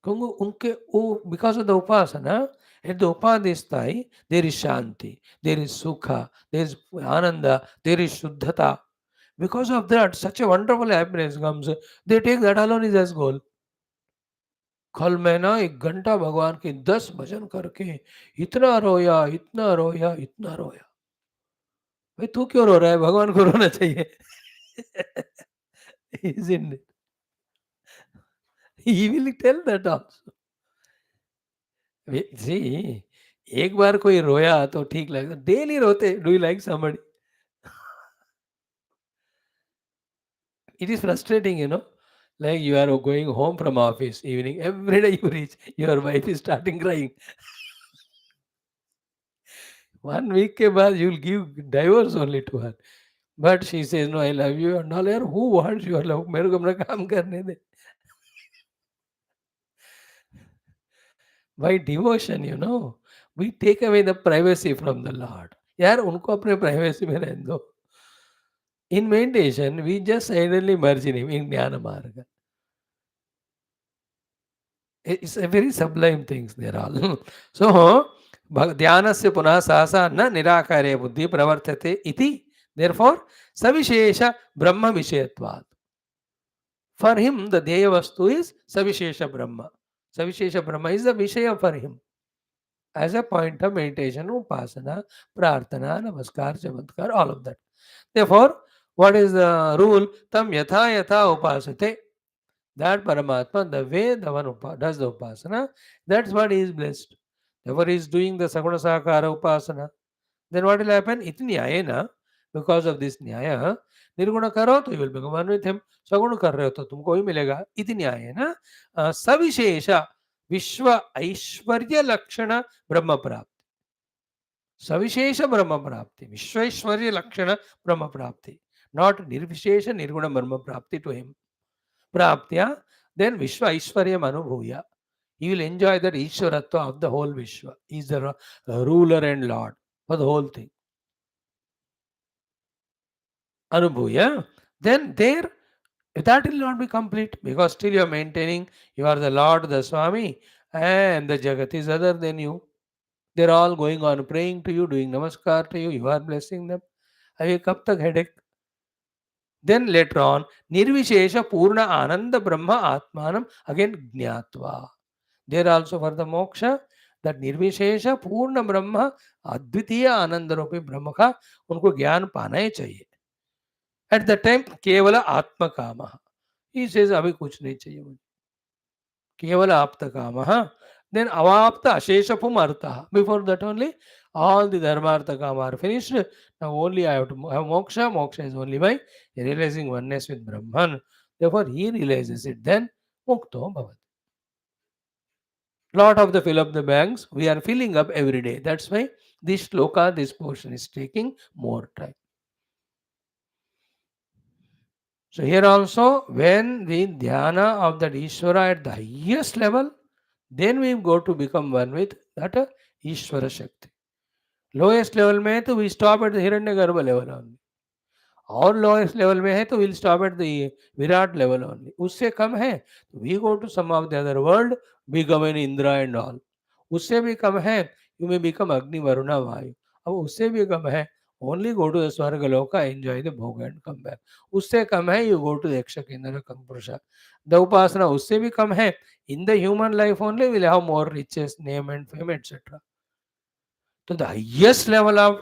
Because of the upasana, at the upadhisthai, there is shanti, there is sukha, there is ananda, there is shuddhata. Because of that, such a wonderful happiness comes. They take that alone is as goal. कल मैं ना 1 घंटा भगवान के 10 भजन करके इतना रोया, इतना रोया, इतना रोया. भाई तू क्यों रो रहा है? भगवान को रोना चाहिए. Isn't it? He will tell that also. See, एक बार कोई रोया तो ठीक लगता. डेली रोते, do you like somebody? It is frustrating, like you are going home from office evening, every day you reach, your wife is starting crying. 1 week के बाद you will give divorce only to her. But she says, no, I love you and all. यार, who wants your love? मेरे को अपना काम करने दे. By devotion, we take away the privacy from the Lord. यार उनको अपने privacy में रहने दो. In meditation, we just suddenly merge in him, in Jnana Marga. It's a very sublime things they're all. So, ध्यानस्य पुनः सहसा न निराकारे बुद्धि प्रवर्तते इति. Therefore, savishesha brahma vishayatvat. For him, the dheya vastu is savishesha brahma. Savishesha brahma is the vishaya for him. As a point of meditation, upasana, prarthana, namaskar, chamatkar, all of that. Therefore, what is the rule? Tam yatha yatha upasate. That Paramatma, the way the one does the upasana, that's what he is blessed. Therefore, he is doing the Saguna Sakara upasana. Then what will happen? Iti nyayena, because of this nyaya, निर्गुण करो तो you will become one with him. सगुण कर रहे हो तो तुमको ही मिलेगा. इति न्यायेन सविशेष विश्व ऐश्वर्य लक्षण ब्रह्म प्राप्ति. सविशेष ब्रह्म प्राप्ति, विश्वैश्वर्य लक्षण ब्रह्म प्राप्ति, not निर्विशेष निर्गुण ब्रह्म प्राप्ति to him. Praptya, then Vishwa Aishwaryam Anubhuya. He will enjoy that Ishwaratva of the whole Vishwa. He is the ruler and Lord for the whole thing. Anubhuya. Then there, that will not be complete because still you are maintaining you are the Lord, the Swami, and the Jagat is other than you. They are all going on praying to you, doing namaskar to you, you are blessing them. Have kab tak headache? Then later on, Nirvishesha Purna Ananda Brahma Atmanam again Jnatva. There also for the moksha, that Nirvishesha Purna Brahma Advitiya Ananda Rupi Brahma का उनको ज्ञान पाना ही चाहिए. At that time केवल आत्म काम. He says अभी कुछ नहीं चाहिए मुझे. केवल आप्त काम. Then avapta asheshapum artha. Before that only, all the dharmartha kama are finished. Now only I have to have moksha. Moksha is only by realizing oneness with Brahman. Therefore, he realizes it. Then mukto bhavat. Lot of the fill up the banks, we are filling up every day. That's why this shloka, this portion is taking more time. So here also, when the dhyana of that Ishvara at the highest level, then we go to become one with that Ishvara Shakti. Lowest level में है तो we stop at the Hiranyagarbha level only. और lowest level में है तो we'll stop at the Virat level only. उससे कम है तो we go to some of the other world, become an Indra and all. उससे भी कम है you may become Agni Varuna Vayu. अब उससे भी कम है only go to the Swargaloka, enjoy the bhoga and come back. उससे कम है you go to the Yaksha Kendra Kampurusha. The Upasana उससे भी कम है. In the human life only we'll have more riches, name and fame, etc. So the highest level of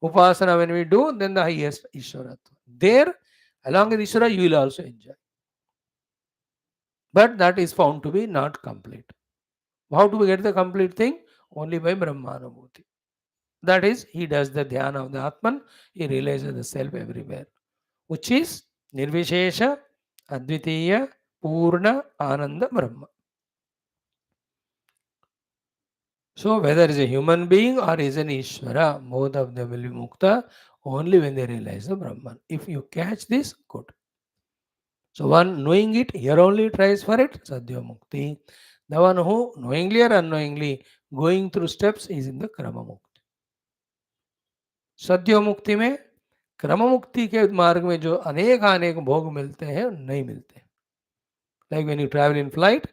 Upasana when we do, then the highest Ishwaratva. There, along with Ishwara, you will also enjoy. But that is found to be not complete. How do we get the complete thing? Only by Brahmanubhuti. That is, he does the dhyana of the Atman, he realizes the self everywhere, which is Nirvishesha, Advitiya, Purna, Ananda, Brahma. So whether is a human being or is an Ishvara, both of them will be Mukta only when they realize the Brahman. If you catch this, good. So one knowing it, here only tries for it, Sadhya Mukti. The one who knowingly or unknowingly going through steps is in the Krama Mukti. Sadhya Mukti में क्रम मुक्ति के मार्ग में जो अनेक भोग मिलते हैं नहीं मिलते. Like when you travel in flight,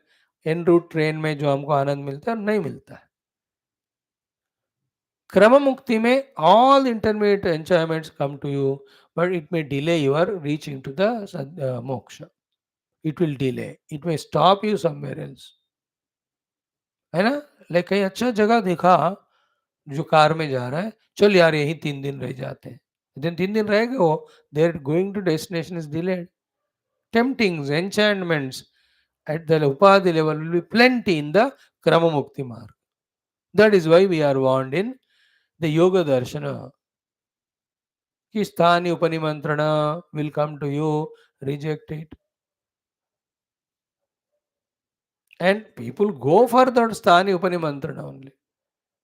en route train में जो हमको आनंद मिलता है नहीं मिलता है. क्रम मुक्ति में all intermediate enjoyments come to you, but it may delay your reaching to the moksha. It will delay. It may stop you somewhere else. है ना? लाइक कहीं अच्छा जगह देखा जो कार में जा रहा है, चल यार यही 3 दिन रह जाते हैं. Then 3 दिन रह गए हो, their going to destination is delayed. Temptings, enchantments at the upadhi level will be plenty in the krama mukti marg. That is why we are warned in the yoga darshana. Ki sthani upanimantrana will come to you, reject it. And people go for that स्थानी उपनिमंत्रण only.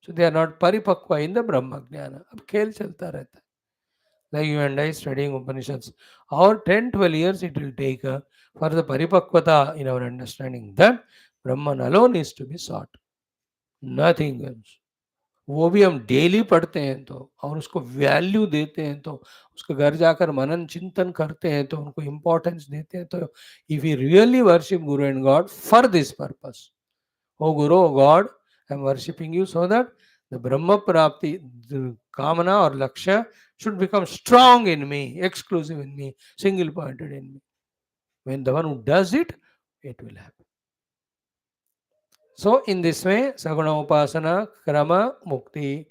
So they are not paripakva in the Brahma Jnana. अब खेल चलता रहता है. Like you and I studying Upanishads. Our 10-12 years it will take for the paripakvata in our understanding that Brahman alone is to be sought. Nothing else. वो भी हम daily पढ़ते हैं तो और उसको वैल्यू देते हैं तो उसको घर जाकर मनन चिंतन करते हैं तो उनको इम्पोर्टेंस देते हैं तो if you really worship guru and God for this purpose, O guru, O God, I am worshipping you so that the Brahma prapti कामना और लक्ष्य should become strong in me, exclusive in me, single pointed in me. When the one who does it, it will happen. So in this way, Saguna Upasana, Krama, Mukti,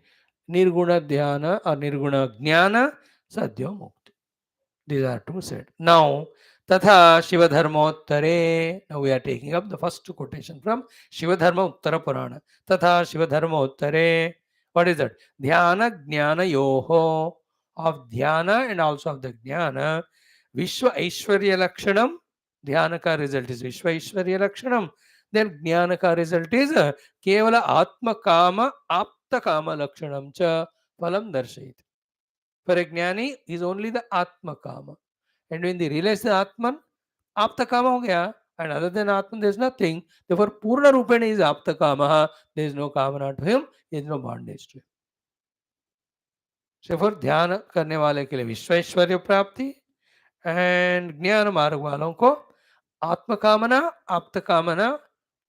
Nirguna Dhyana or Nirguna Jnana, Sadhya Mukti. These are two said. Now, Tatha Shivadharmottare. Now we are taking up the first quotation from Shivadharma Uttara Purana. Tatha Shivadharmottare. What is that? Dhyana Jnana Yoho. Of Dhyana and also of the Jnana. Vishwa Aishwarya Lakshanam. Dhyana ka result is Vishwa Aishwarya Lakshanam. Then Jnana ka result is Kevala Atma Kama Apta Kama Lakshanam cha Phalam Darshayit. For a Jnani is only the Atma Kama. And when they realize the Atman, Apta Kama ho gaya. And other than Atman, there is nothing. Therefore, Purna Rupena is Apta Kama. There is no Kamana to him. There is no bondage to him. So, for ध्यान करने वाले के लिए विश्वैश्वर्य प्राप्ति and ज्ञान मार्ग वालों को आत्म कामना, आप्त कामना,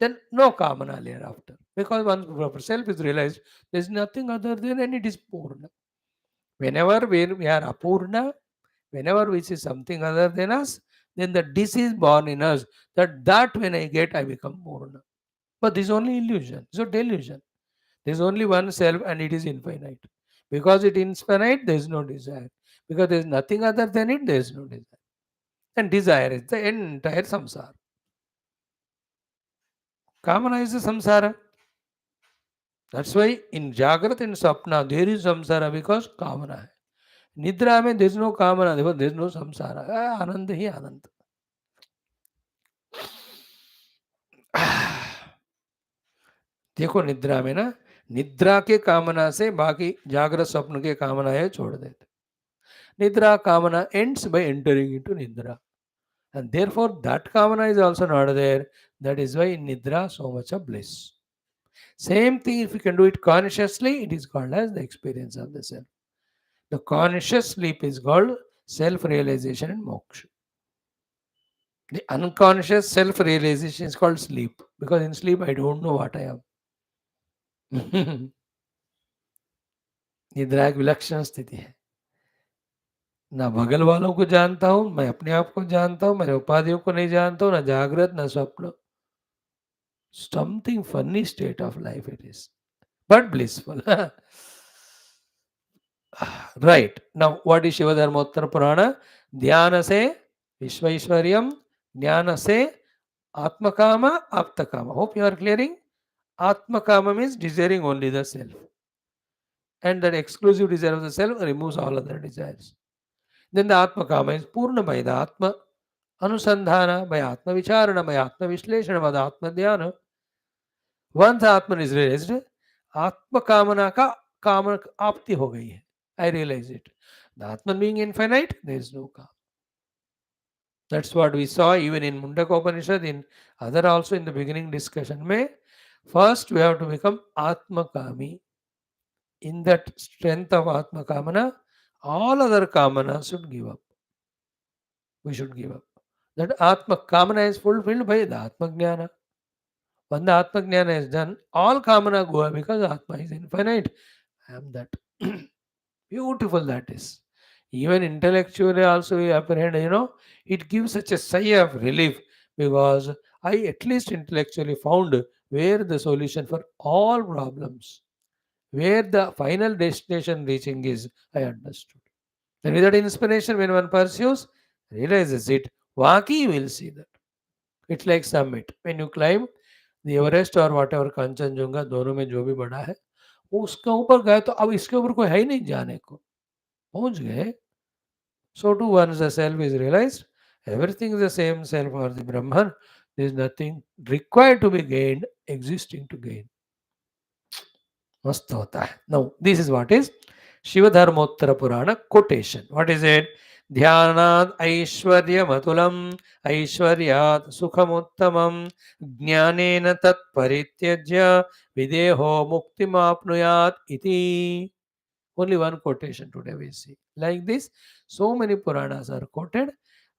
then no kamana thereafter. Because once self is realized, there is nothing other than and it is Purna. Whenever we are Apurna, whenever we see something other than us, then the disease born in us that when I get, I become Purna. But this is only illusion, it's a delusion. There is only one self and it is infinite. Because it is infinite, there is no desire. Because there is nothing other than it, there is no desire. And desire is the entire samsara. Kamana is the samsara. That's why in Jagrat and Sapna there is samsara because kamana hai. Nidra mein there is no kamana, therefore there is no samsara. Anand hi anand. देखो निद्रा में ना, निद्रा के कामना से बाकी जागृत स्वप्न के कामनाएं छोड़ देते. Nidra kamana ends by entering into Nidra. And therefore that kamana is also not there. That is why in Nidra so much of bliss. Same thing if you can do it consciously, it is called as the experience of the self. The conscious sleep is called self-realization and moksha. The unconscious self-realization is called sleep. Because in sleep I don't know what I am. निद्रा एक विलक्षण स्थिति है. ना बगल वालों को जानता हूं, मैं अपने आप को जानता हूं, मेरे उपाधियों को नहीं जानता हूं, ना जागृत ना स्वप्न. Something funny state of life it is, but blissful. Right. Now, what is Shiva Dharmottara Purana? Dhyana se Vishvaishwaryam, Jnana se Atmakama, Aptakama. Hope you are clearing. Atmakama means desiring only the self. And that exclusive desire of the self removes all other desires. Then the Atmakama is Purna by the Atma Anusandhana, by Atma Vicharana, by Atma Vishleshana, by the Atma Dhyana. Once Atman is realized, Atma Kamana ka Kama Apti ho gayi hai. I realize it. The Atman being infinite, there is no Kama. That's what we saw even in Mundaka Upanishad, in other also in the beginning discussion. First we have to become Atma Kami. In that strength of Atma Kamana, all other Kamana should give up. We should give up. That Atma Kamana is fulfilled by the Atma Jnana. When the Atma Jnana is done, all Kamana go away because Atma is infinite. I am that. Beautiful that is. Even intellectually also we apprehend, it gives such a sigh of relief because I at least intellectually found where the solution for all problems, where the final destination reaching is, I understood. And with that inspiration, when one pursues, realizes it, Waki will see that. It's like summit. When you climb the Everest or whatever, Kanchenjunga, दोनों में जो भी बड़ा है, उसके ऊपर गए तो अब इसके ऊपर कोई है ही नहीं जाने को. पहुंच गए. So too once the self is realized Everything is the same self or the Brahman. There is nothing required to be gained, existing to gain. मस्त होता है. Now, this is what is शिवधर्मोत्तर Purana quotation. What is it? ध्यानात् ऐश्वर्यमतुलम् ऐश्वर्यात् सुखमुत्तमम् ज्ञानेन तत्परित्यज्य विदेहो मुक्तिमाप्नुयात् इति. Only one quotation today we see. Like this, so many Puranas are quoted.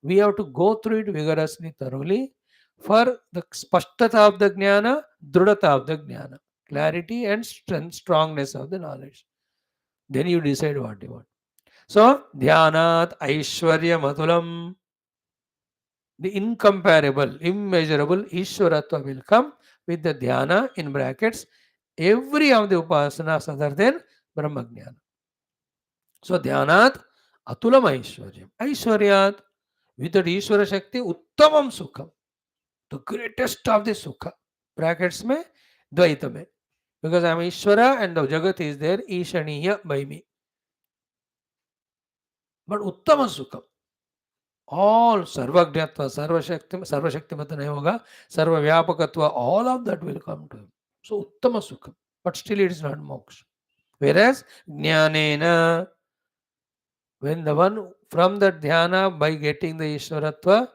We have to go through it vigorously, thoroughly, for the spashtata of the jnana, drudata of the jnana, clarity and strength, strongness of the knowledge. Then you decide what you want. So, dhyanat aishwarya matulam, the incomparable, immeasurable Ishwaratva will come with the dhyana in brackets, every of the upasanas other than Brahma Jnana. So ध्यानात अतुलम Aishwaryam. ऐश्वर्यात, with that ईश्वर शक्ति उत्तमम सुखम, the greatest of the sukha. Brackets में द्वैत में, because I am Ishvara and the Jagat is there Ishaniya by me. But uttama sukham, all sarvajnatva, sarvashakti mat nahi hoga, sarvavyapakatva, all of that will come to him. So uttama sukham, but still it is not moksha. Whereas jnanena, when the one from that dhyana by getting the Ishwaratva,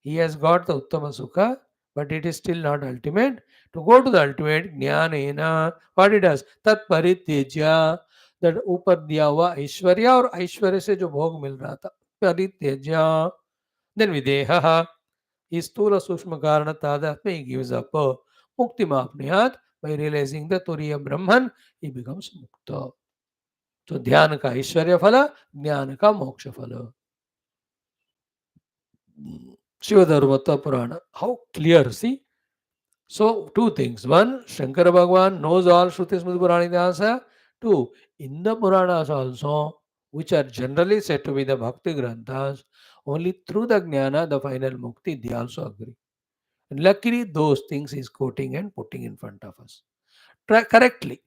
he has got the Uttama Sukha, but it is still not ultimate. To go to the ultimate, Jnanena, what it does? Tat Paritejya, that ऊपर दिया हुआ ऐश्वर्य और ऐश्वर्य से जो भोग मिल रहा था, परित्यज्य, then videha, he स्थूल सूक्ष्म कारण तादात्म्य, he gives up mukti मापनुयात्, by realizing the Turiya Brahman, he becomes mukta. तो ध्यान का ऐश्वर्य फल, ज्ञान का मोक्ष फल. Shivadharmata Purana. How clear, see? So, two things. One, Shankara Bhagavan knows all Shruti Smriti Purana Itihasa. Two, in the Puranas also, which are generally said to be the Bhakti Granthas, only through the Jnana, the final Mukti, they also agree. And luckily, those things is quoting and putting in front of us. Correctly.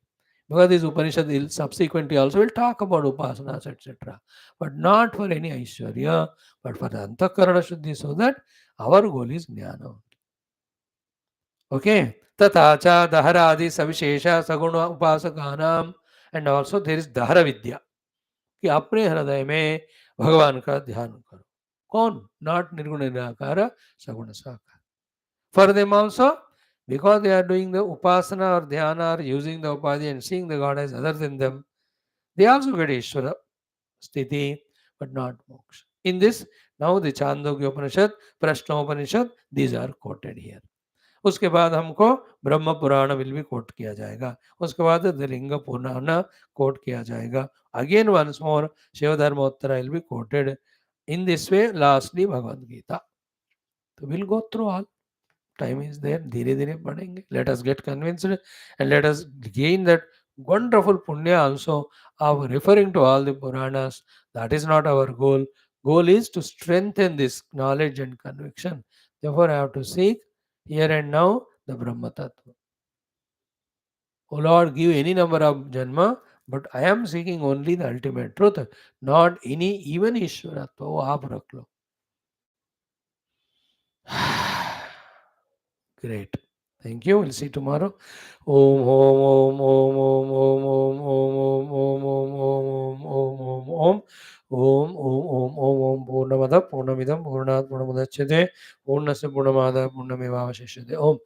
Because this Upanishad will subsequently also will talk about upasanas, etc. But not for any Aishwarya, but for the Antakarana Shuddhi, so that our goal is Jnana. Okay? Tatacha Dahara Adi Savishesha Saguna Upasakanam. And also there is Dahara Vidya. कि अपने हृदय में भगवान का ध्यान करो. कौन? Not Nirguna Nirakara, Saguna Sakara. For them also, because they are doing the upasana or dhyana or using the upadhi and seeing the God as other than them, they also get Ishvara sthiti, but not moksha. In this, now the Chandogya Upanishad, Prashna Upanishad, these are quoted here. उसके बाद हमको ब्रह्म पुराण will भी coat किया जाएगा. उसके बाद the लिंग पुराण quote किया जाएगा. Again once more Shivadharmottara will be quoted. In this way lastly Bhagavad Gita. तो will go through all. Time is there, धीरे धीरे पढ़ेंगे. Let us get convinced and let us gain that wonderful punya also of referring to all the Puranas. That is not our goal. Goal is to strengthen this knowledge and conviction. Therefore, I have to seek here and now the Brahma Tattva. O Lord, give any number of janma, but I am seeking only the ultimate truth, not any even Ishwaratva. वो आप रख लो. Great. Thank you. We'll see tomorrow. Om Om Om Om Om Om Om Om Om Om Om Om Om Om Om Om Om Om Purnamada Purnamidam Purnat Purnamudachyate Purnasya Purnamada Purnamevavashishyate. Om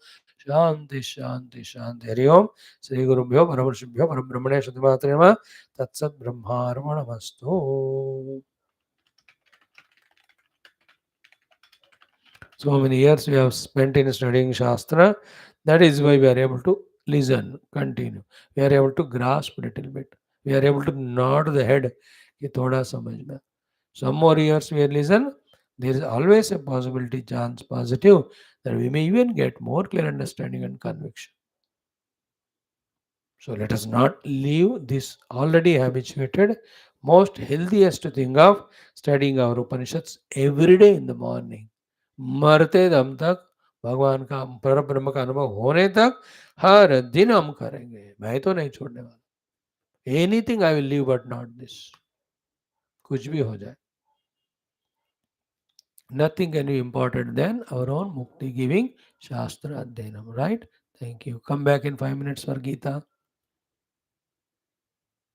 Shanti Shanti Shanti. Hari Om. Sri Gurubhyo Parabrahmane Parabrahmane Shuddhi Matre Namaha. Tatsat Brahmarmanamastu. So many years we have spent in studying Shastra. That is why we are able to listen, continue. We are able to grasp a little bit. We are able to nod the head. कि थोड़ा समझना. Some more years we listen. There is always a possibility, chance, positive, that we may even get more clear understanding and conviction. So let us not leave this already habituated, most healthiest thing of studying our Upanishads every day in the morning. मरते दम तक भगवान का पर ब्रह्म का अनुभव होने तक हर दिन हम करेंगे. मैं तो नहीं छोड़ने वाला. Anything I will leave but not this. कुछ भी हो जाए. Nothing can be important than our own mukti giving Shastra Adhyanam, right? Thank you. Come back in 5 minutes for Gita.